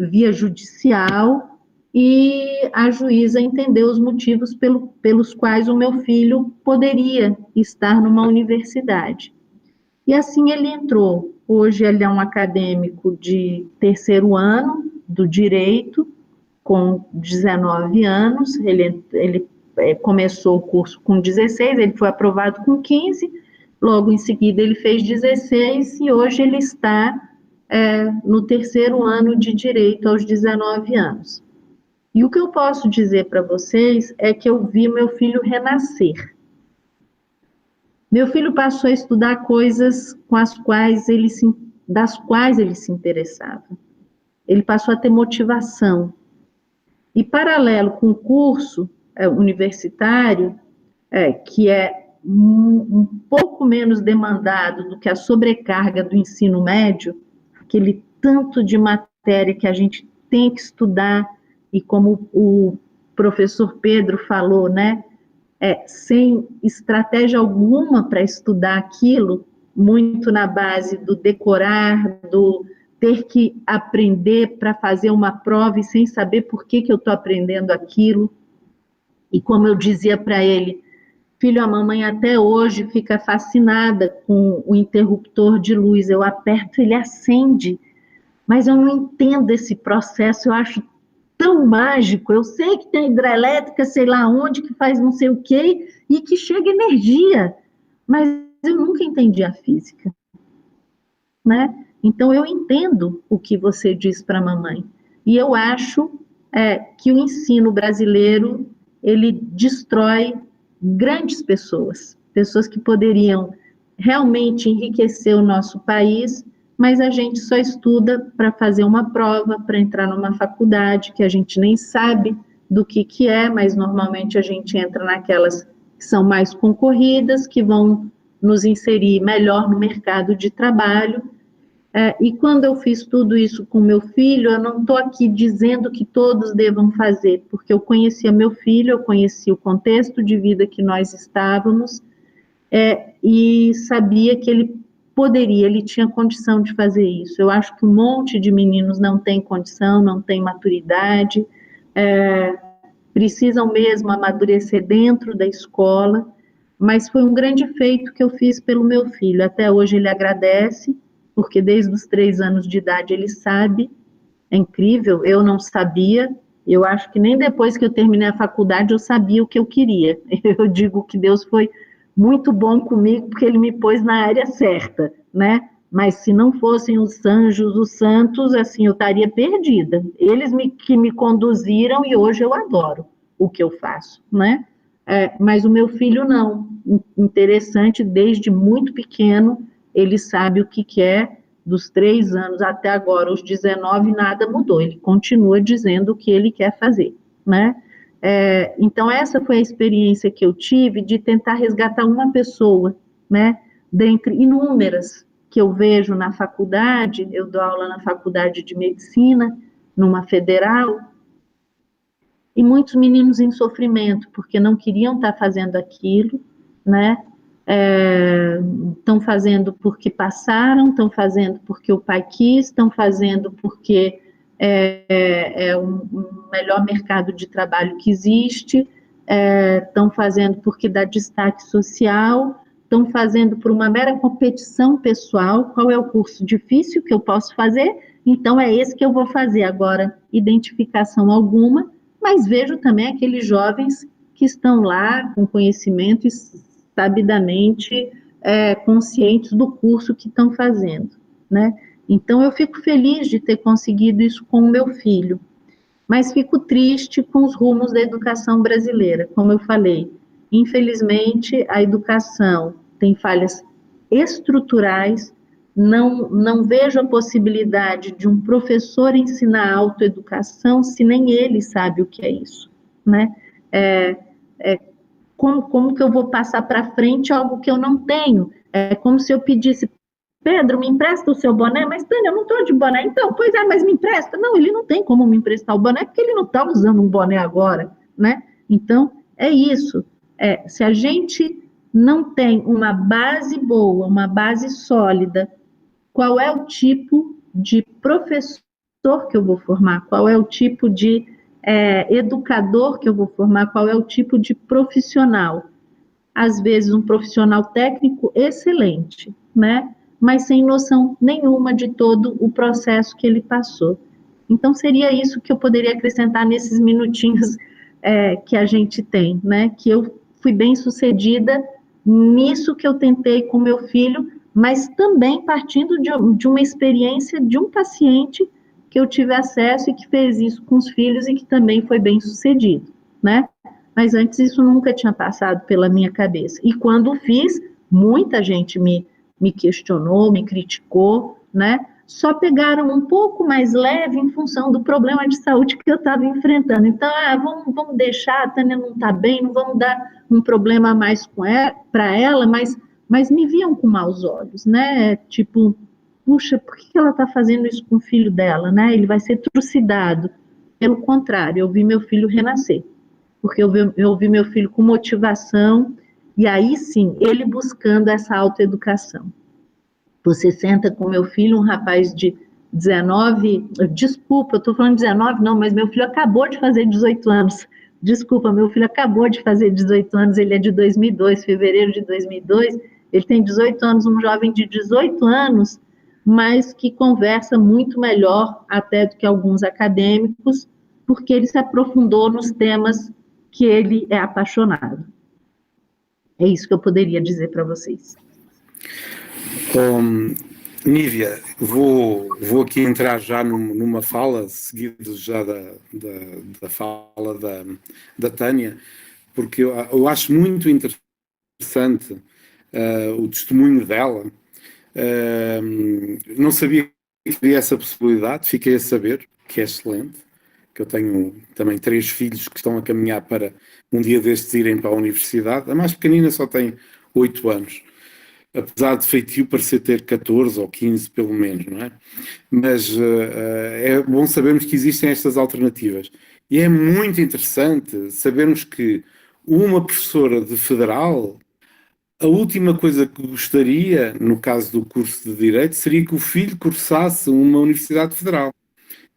[SPEAKER 3] via judicial, e a juíza entendeu os motivos pelos quais o meu filho poderia estar numa universidade. E assim ele entrou. Hoje ele é um acadêmico de terceiro ano do direito, com 19 anos, ele começou o curso com 16, ele foi aprovado com 15, logo em seguida ele fez 16 e hoje ele está no terceiro ano de direito aos 19 anos. E o que eu posso dizer para vocês é que eu vi meu filho renascer. Meu filho passou a estudar coisas das quais ele se interessava. Ele passou a ter motivação. E paralelo com o curso universitário, que é um pouco menos demandado do que a sobrecarga do ensino médio, aquele tanto de matéria que a gente tem que estudar, e como o professor Pedro falou, né, sem estratégia alguma para estudar aquilo, muito na base do decorar, do ter que aprender para fazer uma prova e sem saber por que eu estou aprendendo aquilo. E como eu dizia para ele, filho, a mamãe até hoje fica fascinada com o interruptor de luz, eu aperto, ele acende, mas eu não entendo esse processo, eu acho tão mágico, eu sei que tem hidrelétrica, sei lá onde, que faz não sei o quê, e que chega energia, mas eu nunca entendi a física, né? Então eu entendo o que você diz para a mamãe, e eu acho que o ensino brasileiro, ele destrói grandes pessoas que poderiam realmente enriquecer o nosso país, mas a gente só estuda para fazer uma prova, para entrar numa faculdade que a gente nem sabe do que é, mas normalmente a gente entra naquelas que são mais concorridas, que vão nos inserir melhor no mercado de trabalho. E quando eu fiz tudo isso com meu filho, eu não estou aqui dizendo que todos devam fazer, porque eu conhecia meu filho, eu conhecia o contexto de vida que nós estávamos, e sabia que ele poderia, ele tinha condição de fazer isso. Eu acho que um monte de meninos não tem condição, não tem maturidade, precisam mesmo amadurecer dentro da escola, mas foi um grande feito que eu fiz pelo meu filho. Até hoje ele agradece, porque desde os 3 anos de idade ele sabe. É incrível, eu não sabia. Eu acho que nem depois que eu terminei a faculdade eu sabia o que eu queria. Eu digo que Deus foi muito bom comigo, porque ele me pôs na área certa, né? Mas se não fossem os anjos, os santos, assim, eu estaria perdida. Eles que me conduziram e hoje eu adoro o que eu faço, né? Mas o meu filho não. Interessante, desde muito pequeno, ele sabe o que quer. Dos 3 anos até agora, os 19, nada mudou. Ele continua dizendo o que ele quer fazer, né? Então, essa foi a experiência que eu tive de tentar resgatar uma pessoa, né? Dentre inúmeras que eu vejo na faculdade. Eu dou aula na faculdade de medicina, numa federal, e muitos meninos em sofrimento, porque não queriam estar fazendo aquilo, né? Estão fazendo porque passaram, estão fazendo porque o pai quis, estão fazendo porque é o melhor mercado de trabalho que existe, estão fazendo porque dá destaque social, estão fazendo por uma mera competição pessoal. Qual é o curso difícil que eu posso fazer? Então é esse que eu vou fazer agora, identificação alguma. Mas vejo também aqueles jovens que estão lá com conhecimento e sabidamente conscientes do curso que estão fazendo, né? Então eu fico feliz de ter conseguido isso com o meu filho, mas fico triste com os rumos da educação brasileira. Como eu falei, infelizmente a educação tem falhas estruturais. Não vejo a possibilidade de um professor ensinar autoeducação se nem ele sabe o que é isso, né? Como que eu vou passar para frente algo que eu não tenho? É como se eu pedisse: Pedro, me empresta o seu boné? Mas, Tânia, eu não estou de boné. Então, pois é, mas me empresta. Não, ele não tem como me emprestar o boné, porque ele não está usando um boné agora, né? Então, é isso. Se a gente não tem uma base boa, uma base sólida, qual é o tipo de professor que eu vou formar? Qual é o tipo de educador que eu vou formar? Qual é o tipo de profissional? Às vezes um profissional técnico excelente, né? Mas sem noção nenhuma de todo o processo que ele passou. Então seria isso que eu poderia acrescentar nesses minutinhos que a gente tem, né? Que eu fui bem sucedida nisso que eu tentei com meu filho, mas também partindo de uma experiência de um paciente que eu tive acesso e que fez isso com os filhos e que também foi bem sucedido, né? Mas antes isso nunca tinha passado pela minha cabeça. E quando fiz, muita gente me questionou, me criticou, né? Só pegaram um pouco mais leve em função do problema de saúde que eu estava enfrentando. Então, vamos deixar, a Tânia não está bem, não vamos dar um problema a mais para ela, mas me viam com maus olhos, né? Tipo, puxa, por que ela está fazendo isso com o filho dela, né? Ele vai ser trucidado. Pelo contrário, eu vi meu filho renascer, porque eu vi meu filho com motivação, e aí sim, ele buscando essa autoeducação. Você senta com meu filho, um rapaz de 19, desculpa, eu estou falando 19 não, mas meu filho acabou de fazer 18 anos, desculpa, meu filho acabou de fazer 18 anos, ele é de 2002, fevereiro de 2002, ele tem 18 anos, um jovem de 18 anos, mas que conversa muito melhor até do que alguns acadêmicos, porque ele se aprofundou nos temas que ele é apaixonado. É isso que eu poderia dizer para vocês.
[SPEAKER 2] Nívia, vou aqui entrar já numa fala, seguido já da fala da Tânia, porque eu acho muito interessante o testemunho dela. Não sabia que havia essa possibilidade, fiquei a saber, que é excelente, que eu tenho também 3 filhos que estão a caminhar para um dia destes irem para a universidade. A mais pequenina só tem 8 anos, apesar de feitio parecer ter 14 ou 15 pelo menos, não é? Mas é bom sabermos que existem estas alternativas. E é muito interessante sabermos que uma professora de federal, a última coisa que gostaria, no caso do curso de Direito, seria que o filho cursasse uma universidade federal.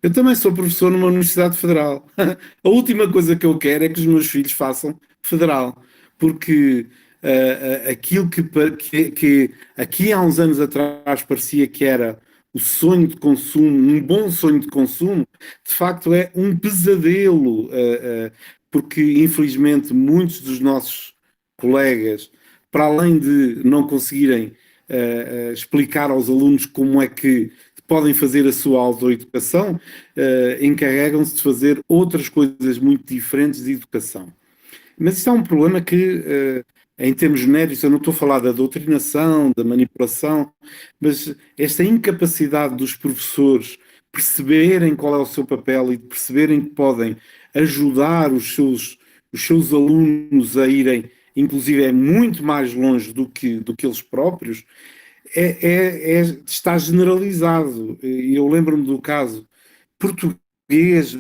[SPEAKER 2] Eu também sou professor numa universidade federal. A última coisa que eu quero é que os meus filhos façam federal, porque aquilo que aqui há uns anos atrás parecia que era o sonho de consumo, um bom sonho de consumo, de facto é um pesadelo, porque infelizmente muitos dos nossos colegas, para além de não conseguirem explicar aos alunos como é que podem fazer a sua autoeducação, encarregam-se de fazer outras coisas muito diferentes de educação. Mas isto é um problema que, em termos genéricos, eu não estou a falar da doutrinação, da manipulação, mas esta incapacidade dos professores perceberem qual é o seu papel e de perceberem que podem ajudar os seus alunos a irem, inclusive, muito mais longe do que eles próprios, está generalizado. Eu lembro-me do caso português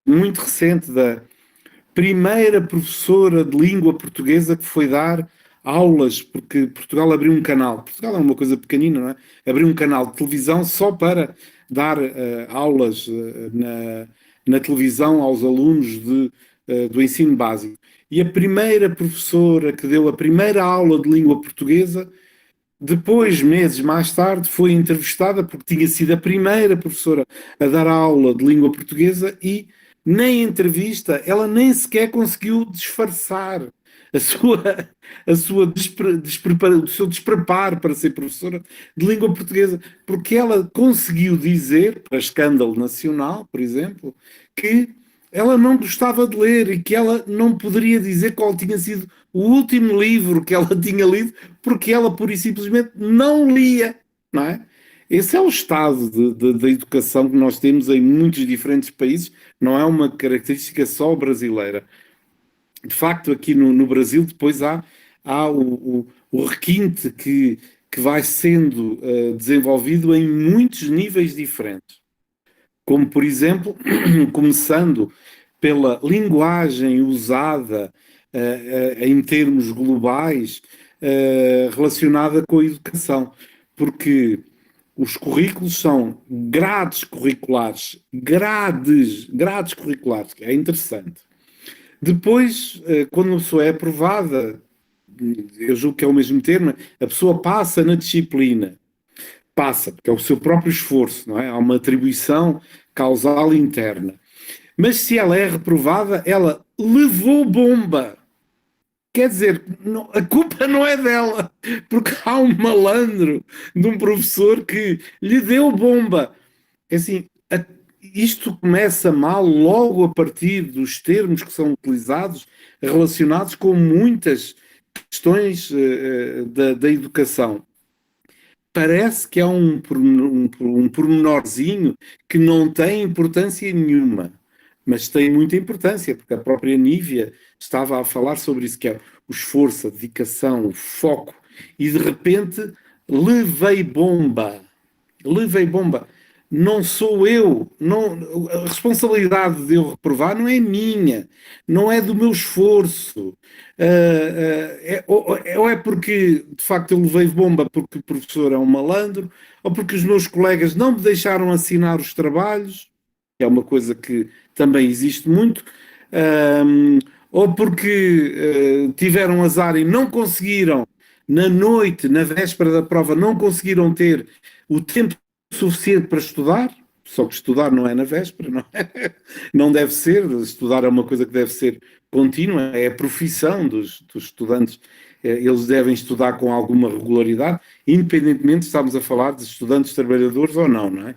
[SPEAKER 2] muito recente da primeira professora de língua portuguesa que foi dar aulas, porque Portugal abriu um canal. Portugal é uma coisa pequenina, não é? Abriu um canal de televisão só para dar aulas na televisão aos alunos do ensino básico. E a primeira professora que deu a primeira aula de língua portuguesa, depois, meses mais tarde, foi entrevistada porque tinha sido a primeira professora a dar aula de língua portuguesa e na entrevista ela nem sequer conseguiu disfarçar o seu despreparo para ser professora de língua portuguesa, porque ela conseguiu dizer, para escândalo nacional, por exemplo, que ela não gostava de ler e que ela não poderia dizer qual tinha sido o último livro que ela tinha lido, porque ela pura e simplesmente não lia, não é? Esse é o estado da educação que nós temos em muitos diferentes países, não é uma característica só brasileira. De facto, aqui no Brasil, depois há o requinte que vai sendo desenvolvido em muitos níveis diferentes. Como, por exemplo, começando pela linguagem usada em termos globais relacionada com a educação, porque os currículos são grades curriculares, grades curriculares, que é interessante. Depois, quando uma pessoa é aprovada, eu julgo que é o mesmo termo, a pessoa passa na disciplina. Passa, porque é o seu próprio esforço, não é? Há uma atribuição causal interna. Mas se ela é reprovada, ela levou bomba. Quer dizer, a culpa não é dela, porque há um malandro de um professor que lhe deu bomba. É assim, isto começa mal logo a partir dos termos que são utilizados relacionados com muitas questões da educação. Parece que é um pormenorzinho que não tem importância nenhuma, mas tem muita importância, porque a própria Nívia estava a falar sobre isso, que é o esforço, a dedicação, o foco, e de repente levei bomba. Não sou eu, a responsabilidade de eu reprovar não é minha, não é do meu esforço. Ou é porque, de facto, eu levei bomba porque o professor é um malandro, ou porque os meus colegas não me deixaram assinar os trabalhos, que é uma coisa que também existe muito, ou porque tiveram azar e não conseguiram, na noite, na véspera da prova, não conseguiram ter o tempo suficiente para estudar, só que estudar não é na véspera, não é? Não deve ser, estudar é uma coisa que deve ser contínua, é a profissão dos estudantes, eles devem estudar com alguma regularidade, independentemente de estarmos a falar de estudantes trabalhadores ou não, não é?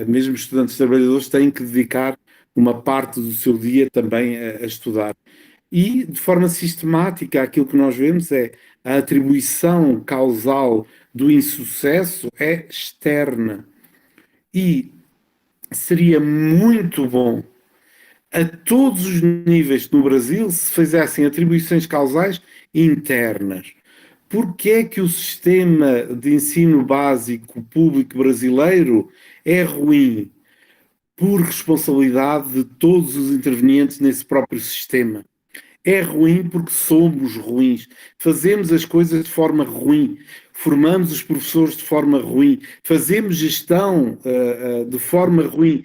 [SPEAKER 2] Mesmo estudantes trabalhadores têm que dedicar uma parte do seu dia também a estudar. E, de forma sistemática, aquilo que nós vemos é a atribuição causal do insucesso é externa. E seria muito bom a todos os níveis no Brasil se fizessem atribuições causais internas. Porque é que o sistema de ensino básico público brasileiro é ruim? Por responsabilidade de todos os intervenientes nesse próprio sistema. É ruim porque somos ruins, fazemos as coisas de forma ruim, formamos os professores de forma ruim, fazemos gestão de forma ruim.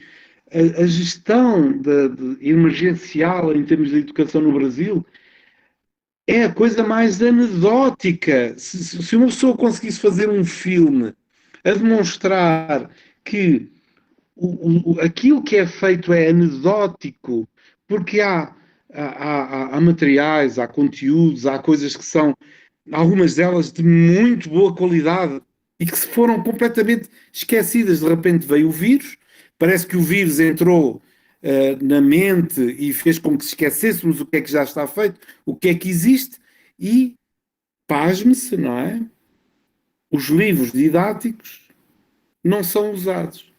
[SPEAKER 2] A gestão emergencial em termos de educação no Brasil é a coisa mais anedótica. Se uma pessoa conseguisse fazer um filme a demonstrar que aquilo que é feito é anedótico, porque há materiais, há conteúdos, há coisas que são, algumas delas de muito boa qualidade e que se foram completamente esquecidas. De repente veio o vírus, parece que o vírus entrou na mente e fez com que se esquecêssemos o que é que já está feito, o que é que existe, e pasme-se, não é? Os livros didáticos não são usados.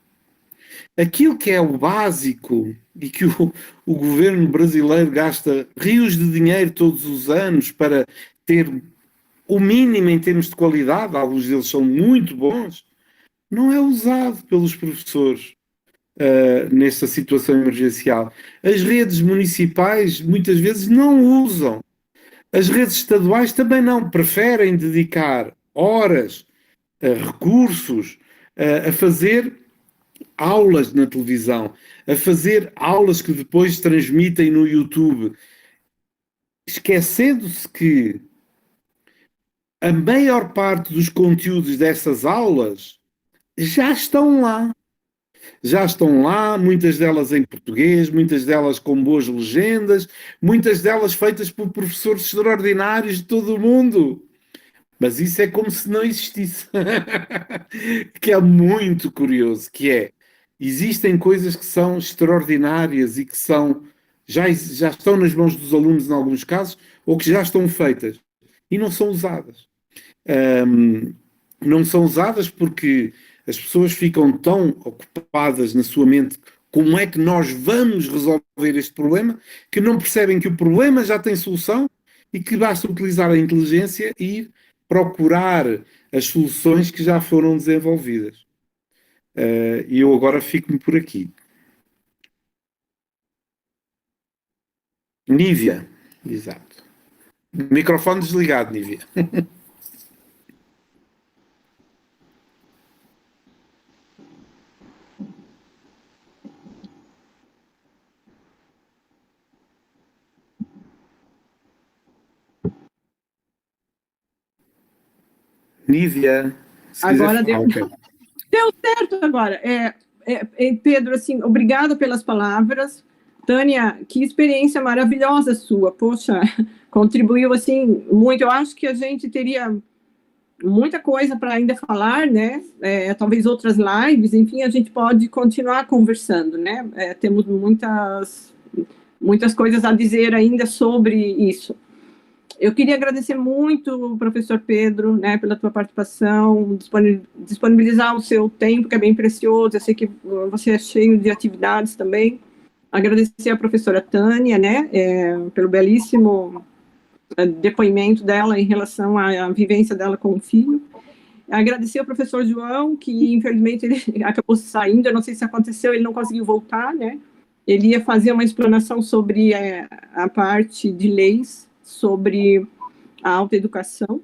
[SPEAKER 2] Aquilo que é o básico e que o governo brasileiro gasta rios de dinheiro todos os anos para ter o mínimo em termos de qualidade, alguns deles são muito bons, não é usado pelos professores nesta situação emergencial. As redes municipais muitas vezes não usam. As redes estaduais também não, preferem dedicar horas, recursos a fazer aulas na televisão, a fazer aulas que depois transmitem no YouTube, esquecendo-se que a maior parte dos conteúdos dessas aulas já estão lá. Já estão lá, muitas delas em português, muitas delas com boas legendas, muitas delas feitas por professores extraordinários de todo o mundo. Mas isso é como se não existisse. Que é muito curioso, que é, existem coisas que são extraordinárias e que já estão nas mãos dos alunos em alguns casos, ou que já estão feitas e não são usadas. Não são usadas porque as pessoas ficam tão ocupadas na sua mente como é que nós vamos resolver este problema, que não percebem que o problema já tem solução e que basta utilizar a inteligência e ir procurar as soluções que já foram desenvolvidas. E eu agora fico-me por aqui. Nívia, exato. Microfone desligado, Nívia. Nívia, se
[SPEAKER 1] Agora
[SPEAKER 2] quiser falar, okay.
[SPEAKER 1] Deu certo agora. Pedro, assim, obrigada pelas palavras. Tânia, que experiência maravilhosa sua. Poxa, contribuiu, assim, muito. Eu acho que a gente teria muita coisa para ainda falar, né? Talvez outras lives, enfim, a gente pode continuar conversando, né? Temos muitas coisas a dizer ainda sobre isso. Eu queria agradecer muito, professor Pedro, né, pela tua participação, disponibilizar o seu tempo, que é bem precioso. Eu sei que você é cheio de atividades também. Agradecer à professora Tânia, né, pelo belíssimo depoimento dela em relação à vivência dela com o filho. Agradecer ao professor João, que infelizmente ele acabou saindo, eu não sei se aconteceu, ele não conseguiu voltar, né? Ele ia fazer uma explanação sobre a parte de leis, sobre a autoeducação.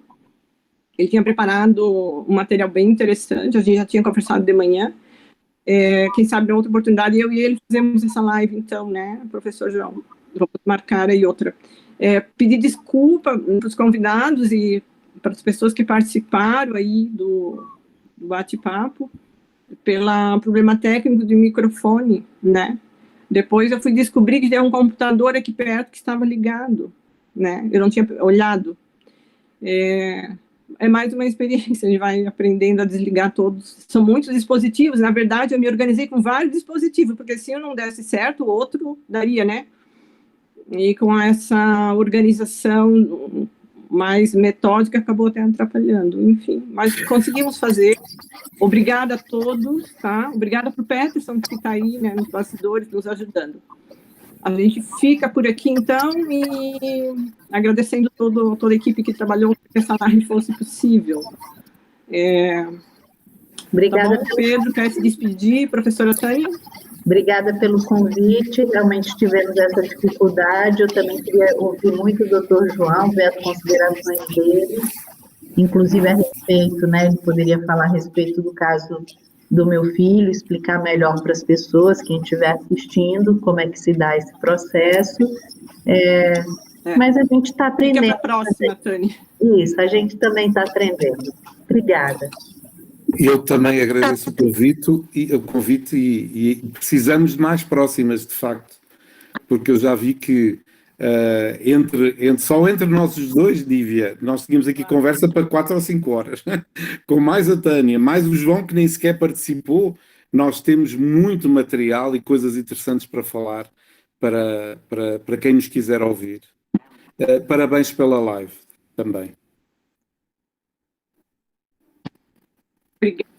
[SPEAKER 1] Ele tinha preparado um material bem interessante, a gente já tinha conversado de manhã. Quem sabe, na outra oportunidade, eu e ele fizemos essa live, então, né, professor João? Vou marcar aí outra. Pedir desculpa para os convidados e para as pessoas que participaram aí do bate-papo pelo problema técnico de microfone, né? Depois eu fui descobrir que tem um computador aqui perto que estava ligado, né? Eu não tinha olhado. É mais uma experiência, a gente vai aprendendo a desligar todos. São muitos dispositivos, na verdade eu me organizei com vários dispositivos, porque se eu não desse certo, o outro daria, né? E com essa organização mais metódica, acabou até atrapalhando, enfim. Mas conseguimos fazer. Obrigada a todos, tá? Obrigada para o Peterson, que está aí, né, nos bastidores, nos ajudando. A gente fica por aqui, então, e agradecendo toda a equipe que trabalhou para que essa live fosse possível.
[SPEAKER 3] Obrigada.
[SPEAKER 1] Tá bom, Pedro, quer se despedir? Professora Tânia?
[SPEAKER 3] Obrigada pelo convite, realmente tivemos essa dificuldade. Eu também queria ouvir muito o doutor João, ver as considerações dele, inclusive a respeito, né, ele poderia falar a respeito do caso do meu filho, explicar melhor para as pessoas, quem estiver assistindo, como é que se dá esse processo. Mas a gente está aprendendo.
[SPEAKER 1] Fica para a próxima, Tânia.
[SPEAKER 3] Isso, a gente também está aprendendo. Obrigada.
[SPEAKER 2] Eu também agradeço o convite e precisamos de mais próximas, de facto, porque eu já vi que só entre nós os dois, Dívia, nós tínhamos aqui conversa para 4 ou 5 horas, com mais a Tânia, mais o João, que nem sequer participou, nós temos muito material e coisas interessantes para falar para quem nos quiser ouvir. Parabéns pela live também.
[SPEAKER 1] Obrigada.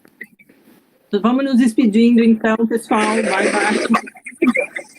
[SPEAKER 1] Vamos nos despedindo, então, pessoal. Bye, bye.